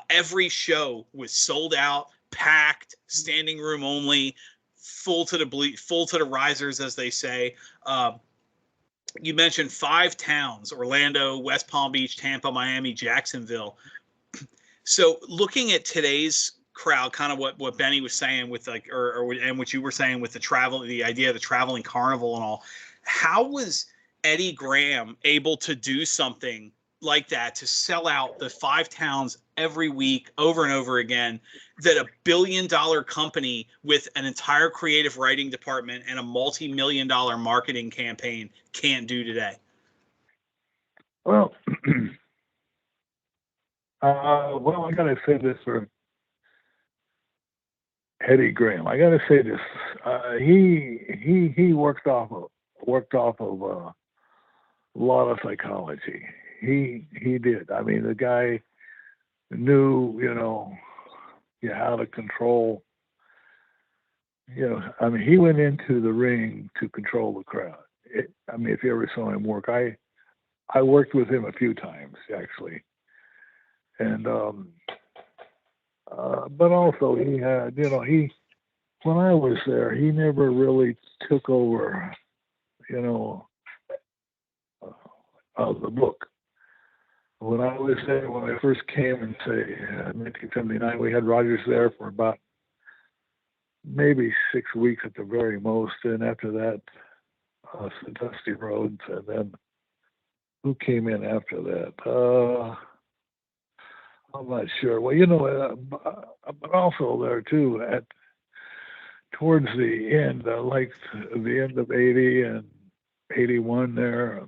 Every show was sold out, packed, standing room only, full to the risers, as they say. You mentioned 5 towns: Orlando, West Palm Beach, Tampa, Miami, Jacksonville. So looking at today's crowd, kind of what Benny was saying with and what you were saying with the idea of the traveling carnival and all, how was Eddie Graham able to do something like that, to sell out the 5 towns every week over and over again, that $1 billion company with an entire creative writing department and a multi-million-dollar marketing campaign can't do today? Well, I got to say this for Eddie Graham. I got to say this. He worked off of a lot of psychology. He did. I mean, the guy knew, how to control. I mean, he went into the ring to control the crowd. If you ever saw him work, I worked with him a few times actually, and But also he had, when I was there, he never really took over, you know, the book. When I was there, when I first came in, say, 1979, we had Rogers there for about maybe 6 weeks at the very most. And after that, Dusty Rhodes. And then who came in after that? I'm not sure. Well, but also there too, towards the end, like the end of 80 and 81 there,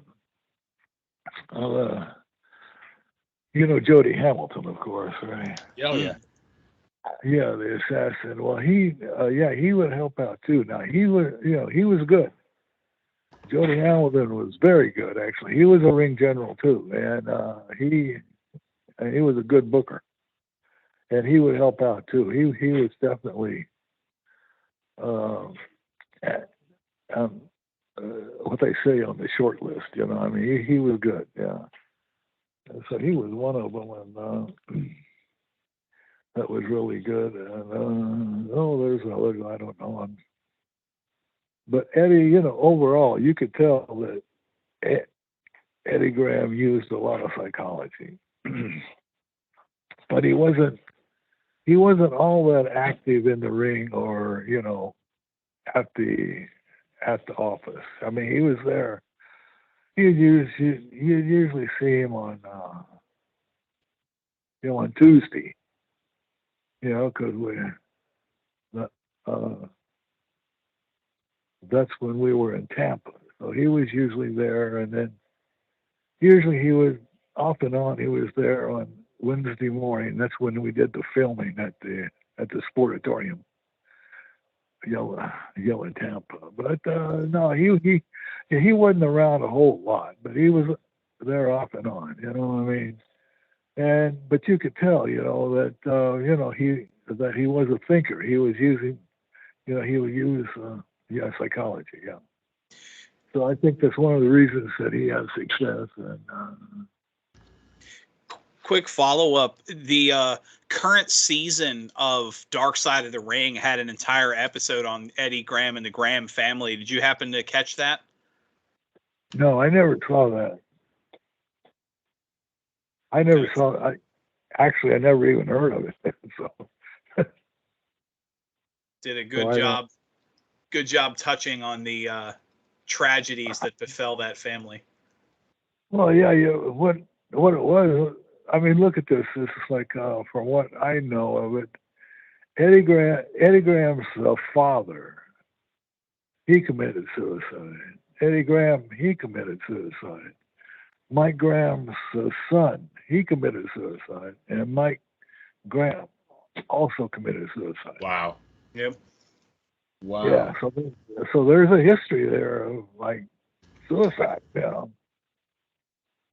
Jody Hamilton, of course, right? Oh yeah. Yeah, the assassin. Well, he would help out too. Now he was good. Jody Hamilton was very good, actually. He was a ring general too, and he was a good booker, and he would help out too. He was definitely what they say on the short list. I mean, he was good. Yeah. So he was one of them, and that was really good. And there's another guy I don't know. But Eddie, overall, you could tell that Eddie Graham used a lot of psychology, but he wasn't all that active in the ring or at the office. I mean, he was there. You'd usually see him on on Tuesday, because that's when we were in Tampa. So he was usually there, and then usually he was off and on. He was there on Wednesday morning. That's when we did the filming at the Sportatorium, in Tampa. But no, he wasn't around a whole lot, but he was there off and on. You know what I mean? But you could tell, that he was a thinker. He was using, he would use psychology. Yeah. So I think that's one of the reasons that he had success. And quick follow-up, the current season of Dark Side of the Ring had an entire episode on Eddie Graham and the Graham family. Did you happen to catch that? No, I never saw that. I never saw it. I never even heard of it. So did a good job. Good job touching on the tragedies that befell that family. Well, yeah. What it was. I mean, look at this. This is like, from what I know of it, Eddie Graham's father, he committed suicide. Eddie Graham, he committed suicide. Mike Graham's son, he committed suicide. And Mike Graham also committed suicide. Wow. Yep. Wow. Yeah. So there's a history there of like suicide.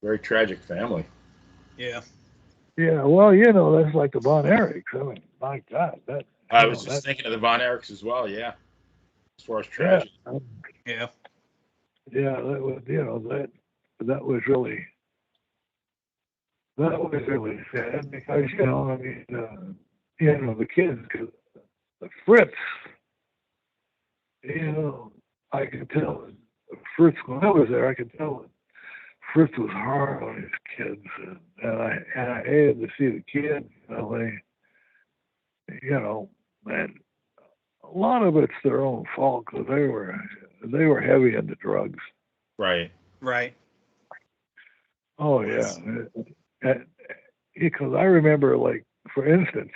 Very tragic family. Yeah. Yeah. Well, that's like the Von Erichs. I mean, my God, that. I was just thinking of the Von Erichs as well. Yeah. As far as tragedy. Yeah. Yeah. That was, that was really sad because, I mean, the kids, the Fritz, I could tell Fritz, when I was there, I could tell Fritz was hard on his kids, and I hated to see the kids. And a lot of it's their own fault because they were heavy into drugs. Right. Right. Oh yeah, because I remember, like, for instance,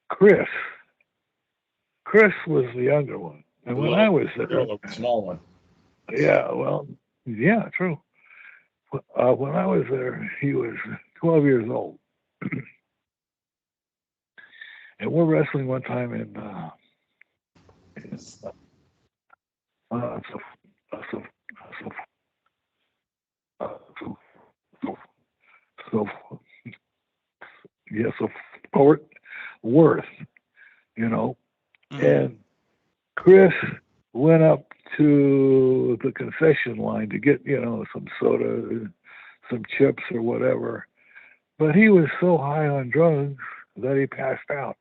Chris was the younger one, and when I was there, the small one. Yeah, well, yeah, true. When I was there, he was 12 years old. And we're wrestling one time in Fort Worth, and Chris went up to the concession line to get, some soda, some chips or whatever. But he was so high on drugs that he passed out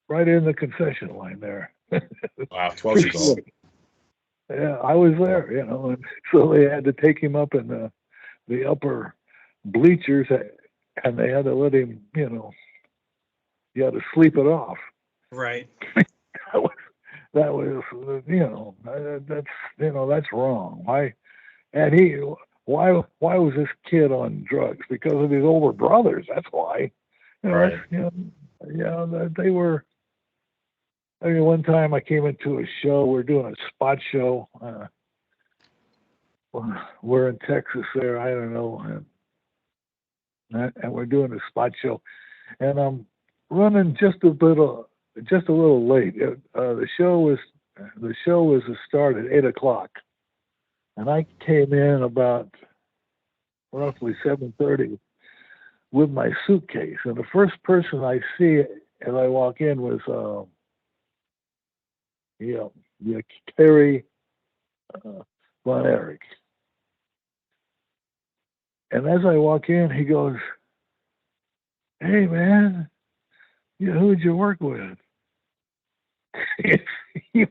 right in the concession line there. Wow, 12 years old. Yeah, I was there, and so they had to take him up in the upper bleachers, and they had to let him, you had to sleep it off. Right. that was that's wrong. Why was this kid on drugs? Because of his older brothers. That's why. Right. They were. I mean, one time I came into a show. We're doing a spot show. We're in Texas there. I don't know, and we're doing a spot show, and I'm running just a little late. The show was to start at 8:00, and I came in about roughly 7:30 with my suitcase. And the first person I see as I walk in was Terry Von Erich. And as I walk in, he goes, "Hey man, who'd you work with?" he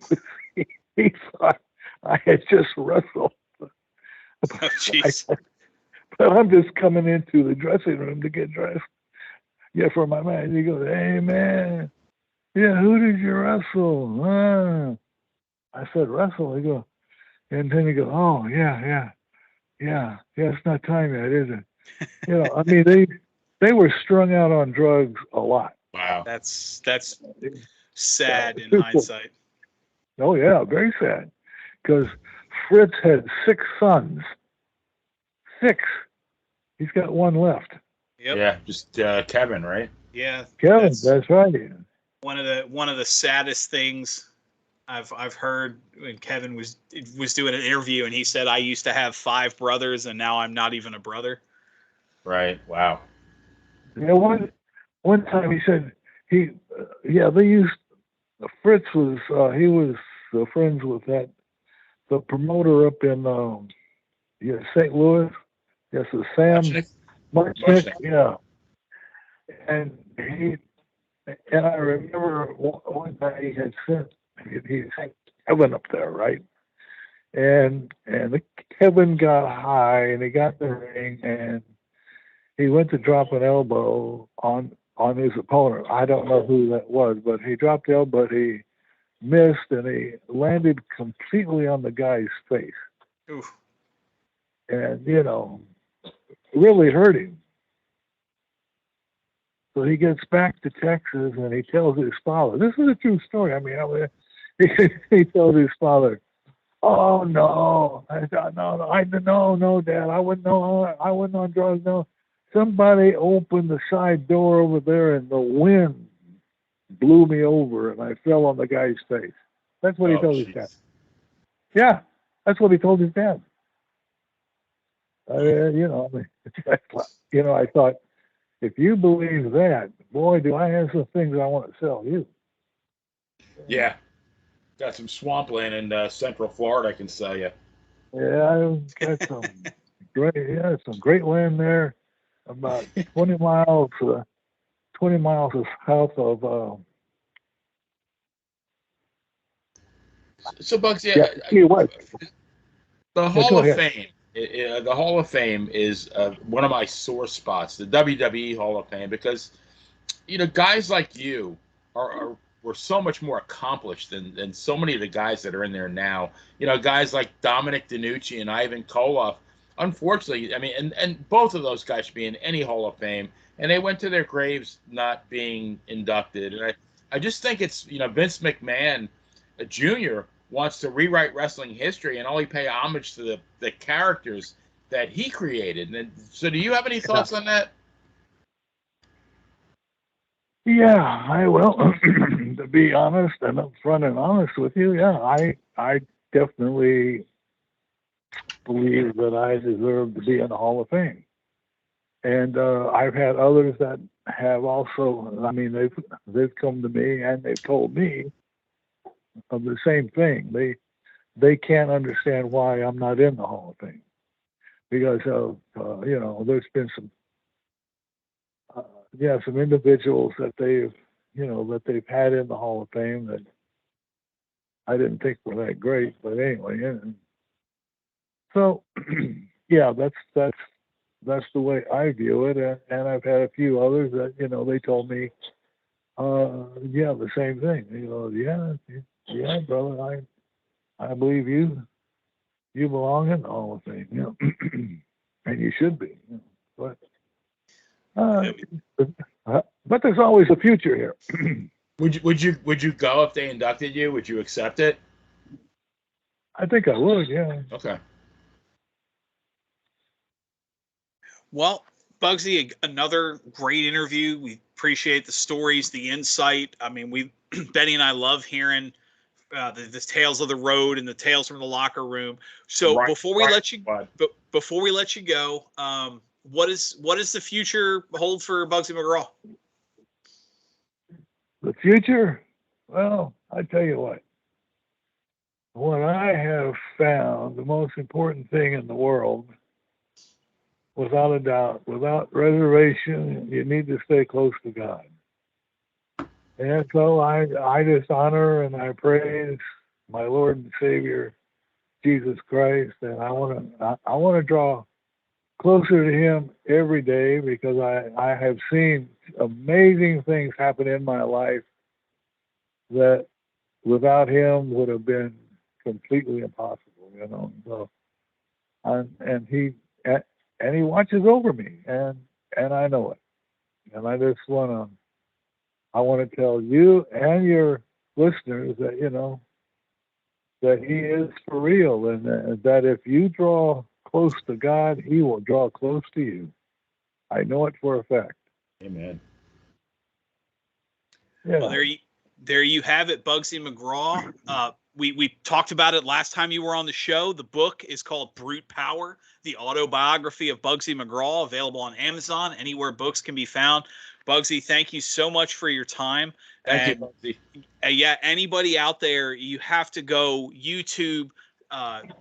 thought I had just wrestled. Oh, jeez. But I'm just coming into the dressing room to get dressed. Yeah, for my man. He goes, "Hey man, who did you wrestle?" I said, "Wrestle." He goes, and then he goes, "Oh yeah, it's not time yet, is it?" I mean, they were strung out on drugs a lot. Wow. That's sad in hindsight. Oh yeah, very sad. Because Fritz had 6 sons. 6. He's got 1 left. Yep. Yeah, just Kevin, right? Yeah. Kevin, that's right. One of the saddest things I've heard when Kevin was doing an interview, and he said, "I used to have 5 brothers, and now I'm not even a brother." Right. Wow. Yeah, one time he said they used Fritz was he was friends with the promoter up in St. Louis. Yes, Sam Muchnick. Yeah, and I remember one night he sent Kevin up there, right? And Kevin got high and he got in the ring and he went to drop an elbow on his opponent. I don't know who that was, but he dropped the elbow, but he missed and he landed completely on the guy's face. Oof. And, really hurt him. So he gets back to Texas and he tells his father, this is a true story. I mean, he tells his father, "Oh no, no, Dad, I wasn't on drugs. No, somebody opened the side door over there and the wind blew me over and I fell on the guy's face." That's what he told his dad. Yeah, that's what he told his dad. I thought, if you believe that, boy, do I have some things I want to sell you. Yeah. Got some swampland in Central Florida, I can sell you. Yeah, I've got some great land there, about 20 miles south of. So Bugsy, the Hall of Fame. The Hall of Fame is one of my sore spots, the WWE Hall of Fame, because guys like you were so much more accomplished than so many of the guys that are in there now. Guys like Dominic DeNucci and Ivan Koloff. Unfortunately, I mean, and both of those guys should be in any Hall of Fame, and they went to their graves not being inducted. And I just think it's Vince McMahon, Jr. wants to rewrite wrestling history and only pay homage to the characters that he created. And so, do you have any thoughts on that? Yeah, I will. To be honest and upfront and honest with you, yeah, I definitely believe that I deserve to be in the Hall of Fame. And I've had others that have also. I mean, they've come to me and they've told me of the same thing. They can't understand why I'm not in the Hall of Fame because of there's been some some individuals that they've had in the Hall of Fame that I didn't think were that great, but anyway, yeah. So yeah, that's the way I view it, and I've had a few others that they told me, the same thing. Yeah, brother, I believe you belong in the Hall of Fame, and you should be. But but there's always a future here. Would you go if they inducted you? Would you accept it? I think I would, yeah. Okay. Well, Bugsy, another great interview. We appreciate the stories, the insight. I mean, Benny and I love hearing the tales of the road and the tales from the locker room. So before we let you go, what does the future hold for Bugsy McGraw? The future? Well, I tell you what. What I have found, the most important thing in the world, without a doubt, without reservation, you need to stay close to God. And so I just honor and I praise my Lord and Savior, Jesus Christ, and I want to draw closer to Him every day, because I have seen amazing things happen in my life that without Him would have been completely impossible, So, and He watches over me, and I know it, and I just want to tell you and your listeners that that He is for real, and that if you draw close to God, He will draw close to you. I know it for a fact. Amen. Yeah. Well, there you have it, Bugsy McGraw. We talked about it last time you were on the show. The book is called Brute Power, the autobiography of Bugsy McGraw, available on Amazon, anywhere books can be found. Bugsy, thank you so much for your time. Thank you, Bugsy. Yeah, anybody out there, you have to go YouTube,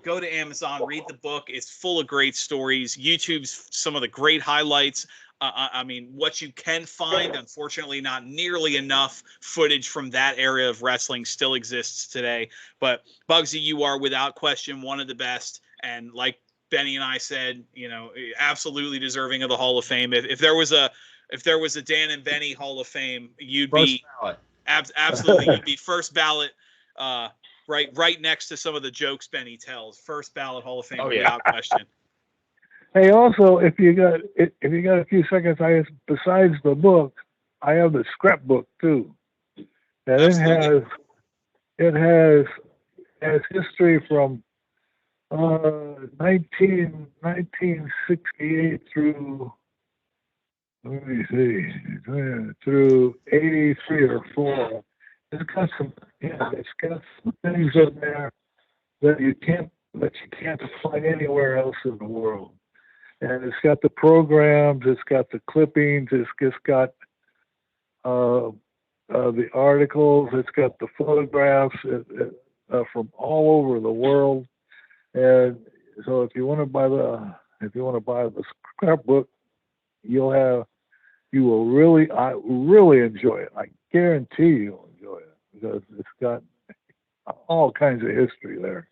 go to Amazon, read the book. It's full of great stories. YouTube's some of the great highlights. I mean, what you can find, unfortunately, not nearly enough footage from that area of wrestling still exists today. But Bugsy, you are without question one of the best. And like Benny and I said, absolutely deserving of the Hall of Fame. If there was a Dan and Benny Hall of Fame, you'd be absolutely you'd be first ballot, right next to some of the jokes Benny tells. First ballot Hall of Fame without question. Hey, also, if you got a few seconds, besides the book, I have the scrapbook too, and it has history from 1968 through, let me see, through 83 or 4. It's got some things in there that you can't find anywhere else in the world. And it's got the programs, it's got the clippings, it's got the articles, it's got the photographs from all over the world. And so, if you want to buy the scrapbook, you will really enjoy it. I guarantee you'll enjoy it, because it's got all kinds of history there,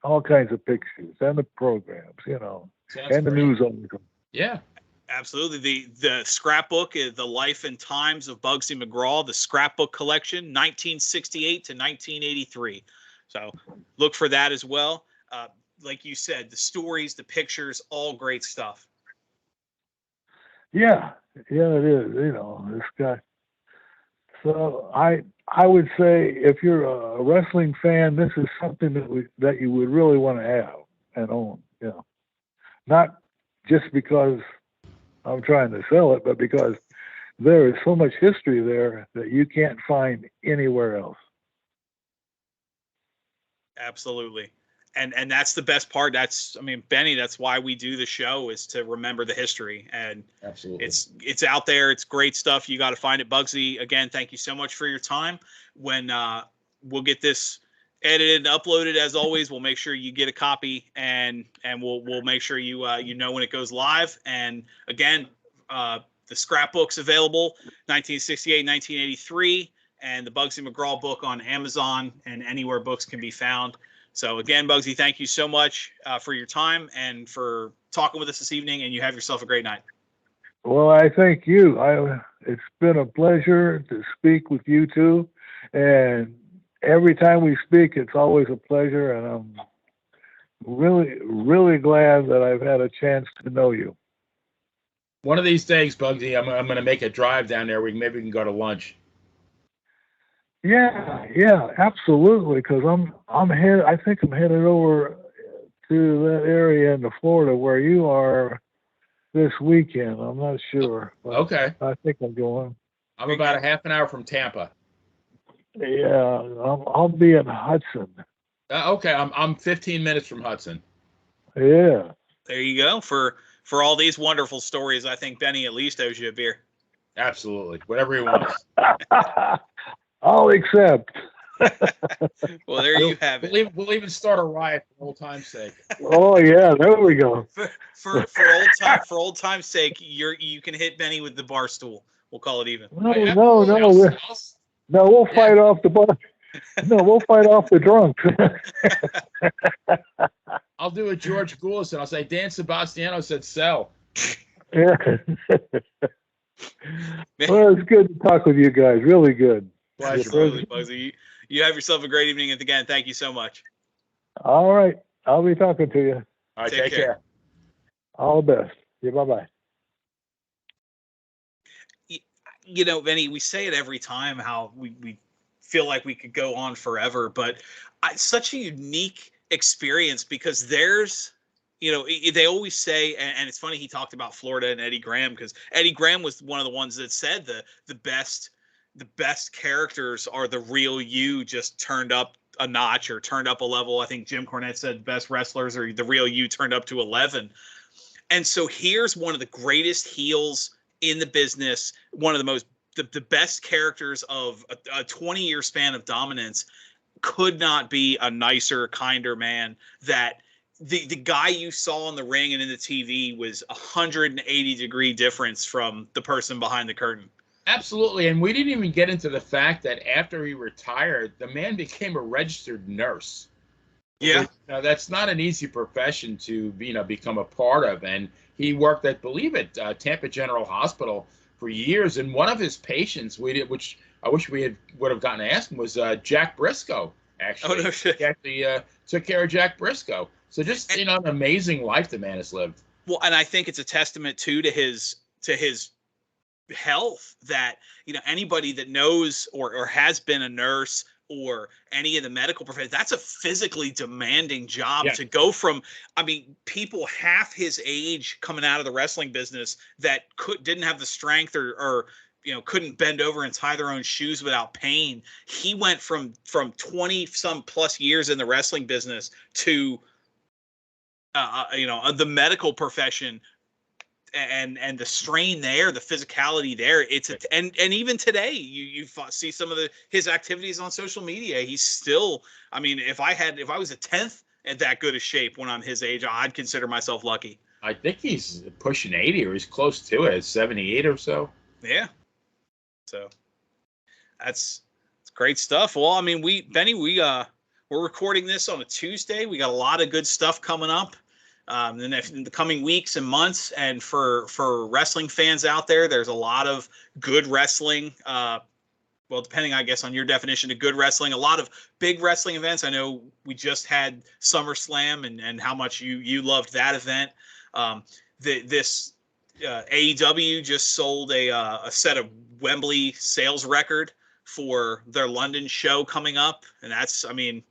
all kinds of pictures, and the programs, and the news articles. Yeah, absolutely. The scrapbook is The Life and Times of Bugsy McGraw, the scrapbook collection, 1968 to 1983. So look for that as well. Like you said, the stories, the pictures, all great stuff. Yeah, it is. It's got. So I would say, if you're a wrestling fan, this is something that you would really want to have and own. Not just because I'm trying to sell it, but because there is so much history there that you can't find anywhere else. Absolutely. And that's the best part. Benny, that's why we do the show, is to remember the history. And absolutely, it's out there. It's great stuff. You got to find it. Bugsy, again, thank you so much for your time. When we'll get this edited and uploaded, as always, we'll make sure you get a copy, and we'll make sure you when it goes live. And again, scrapbooks available, 1968, 1983, and the Bugsy McGraw book on Amazon and anywhere books can be found. So again, Bugsy, thank you so much for your time and for talking with us this evening, and you have yourself a great night. Well, I thank you. It's been a pleasure to speak with you two, and every time we speak, it's always a pleasure, and I'm really, really glad that I've had a chance to know you. One of these days, Bugsy, I'm going to make a drive down there. Maybe we can go to lunch. Yeah, absolutely. Because I think I'm headed over to that area in Florida where you are this weekend. I'm not sure. But Okay. I think I'm going. I'm about a half an hour from Tampa. Yeah, I'll be in Hudson. Okay, I'm 15 minutes from Hudson. Yeah. There you go. For all these wonderful stories, I think Benny at least owes you a beer. Absolutely. Whatever he wants. I'll accept. Well, there you have it. We'll even start a riot for old time's sake. Oh yeah, there we go. For old time's sake, you can hit Benny with the bar stool. We'll call it even. No, we'll fight off the bar. No, we'll fight off the drunks. I'll do a George Goulis and I'll say Dan Sebastiano said sell. Yeah. Well, it's good to talk with you guys. Really good. Pleasure. Absolutely, Bugsy. You have yourself a great evening. And again, thank you so much. All right. I'll be talking to you. All right, Take care. All the best. Yeah, bye-bye. You know, Benny, we say it every time how we feel like we could go on forever, but it's such a unique experience because there's, you know, they always say, and it's funny he talked about Florida and Eddie Graham because Eddie Graham was one of the ones that said the best characters are the real you just turned up a notch or turned up a level. I think Jim Cornette said the best wrestlers are the real you turned up to 11. And so here's one of the greatest heels in the business, one of the best characters of a 20-year span of dominance. Could not be a nicer, kinder man. That the guy you saw in the ring and in the TV was 180-degree difference from the person behind the curtain. Absolutely, and we didn't even get into the fact that after he retired, the man became a registered nurse. Yeah. Now, that's not an easy profession to become a part of, and he worked at, believe it, Tampa General Hospital for years. And one of his patients, which I wish would have gotten to ask him, was Jack Briscoe. Actually, oh no shit. He actually took care of Jack Briscoe. So just an amazing life the man has lived. Well, and I think it's a testament too to his health that anybody that knows or has been a nurse or any of the medical profession, that's a physically demanding job to go from. I mean, people half his age coming out of the wrestling business that didn't have the strength or couldn't bend over and tie their own shoes without pain. He went from 20 some plus years in the wrestling business to the medical profession. And the strain there, the physicality there, and even today you see some of his activities on social media. He's still, I mean, if I was a 10th at that good a shape when I'm his age, I'd consider myself lucky. I think he's pushing 80 or he's close to it, 78 or so. Yeah. So that's great stuff. Well, I mean, Benny, we're recording this on a Tuesday. We got a lot of good stuff coming up. In the coming weeks and months, and for wrestling fans out there, there's a lot of good wrestling. Well, depending, I guess, on your definition of good wrestling, a lot of big wrestling events. I know we just had SummerSlam, and how much you loved that event. This AEW just sold a set of Wembley sales record for their London show coming up, and that's, I mean,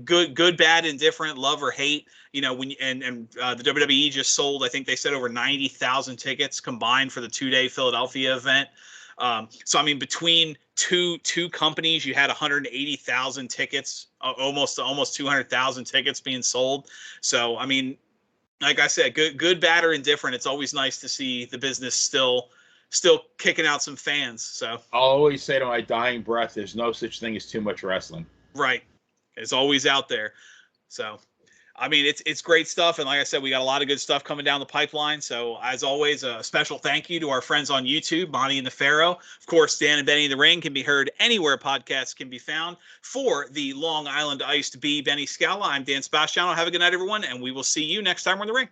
good, bad, indifferent, love or hate. The WWE just sold, I think they said, over 90,000 tickets combined for the 2-day Philadelphia event. So I mean, between two companies, you had 180,000 tickets, almost 200,000 tickets being sold. So I mean, like I said, good, bad, or indifferent, it's always nice to see the business still kicking out some fans. So I'll always say to my dying breath, there's no such thing as too much wrestling. Right. It's always out there. So I mean, it's great stuff. And like I said, we got a lot of good stuff coming down the pipeline. So as always, a special thank you to our friends on YouTube, Monty and the Pharaoh. Of course, Dan and Benny in the Ring can be heard anywhere podcasts can be found. For the Long Island Iced B, Benny Scala, I'm Dan Sebastiano. Have a good night, everyone. And we will see you next time we're in the ring.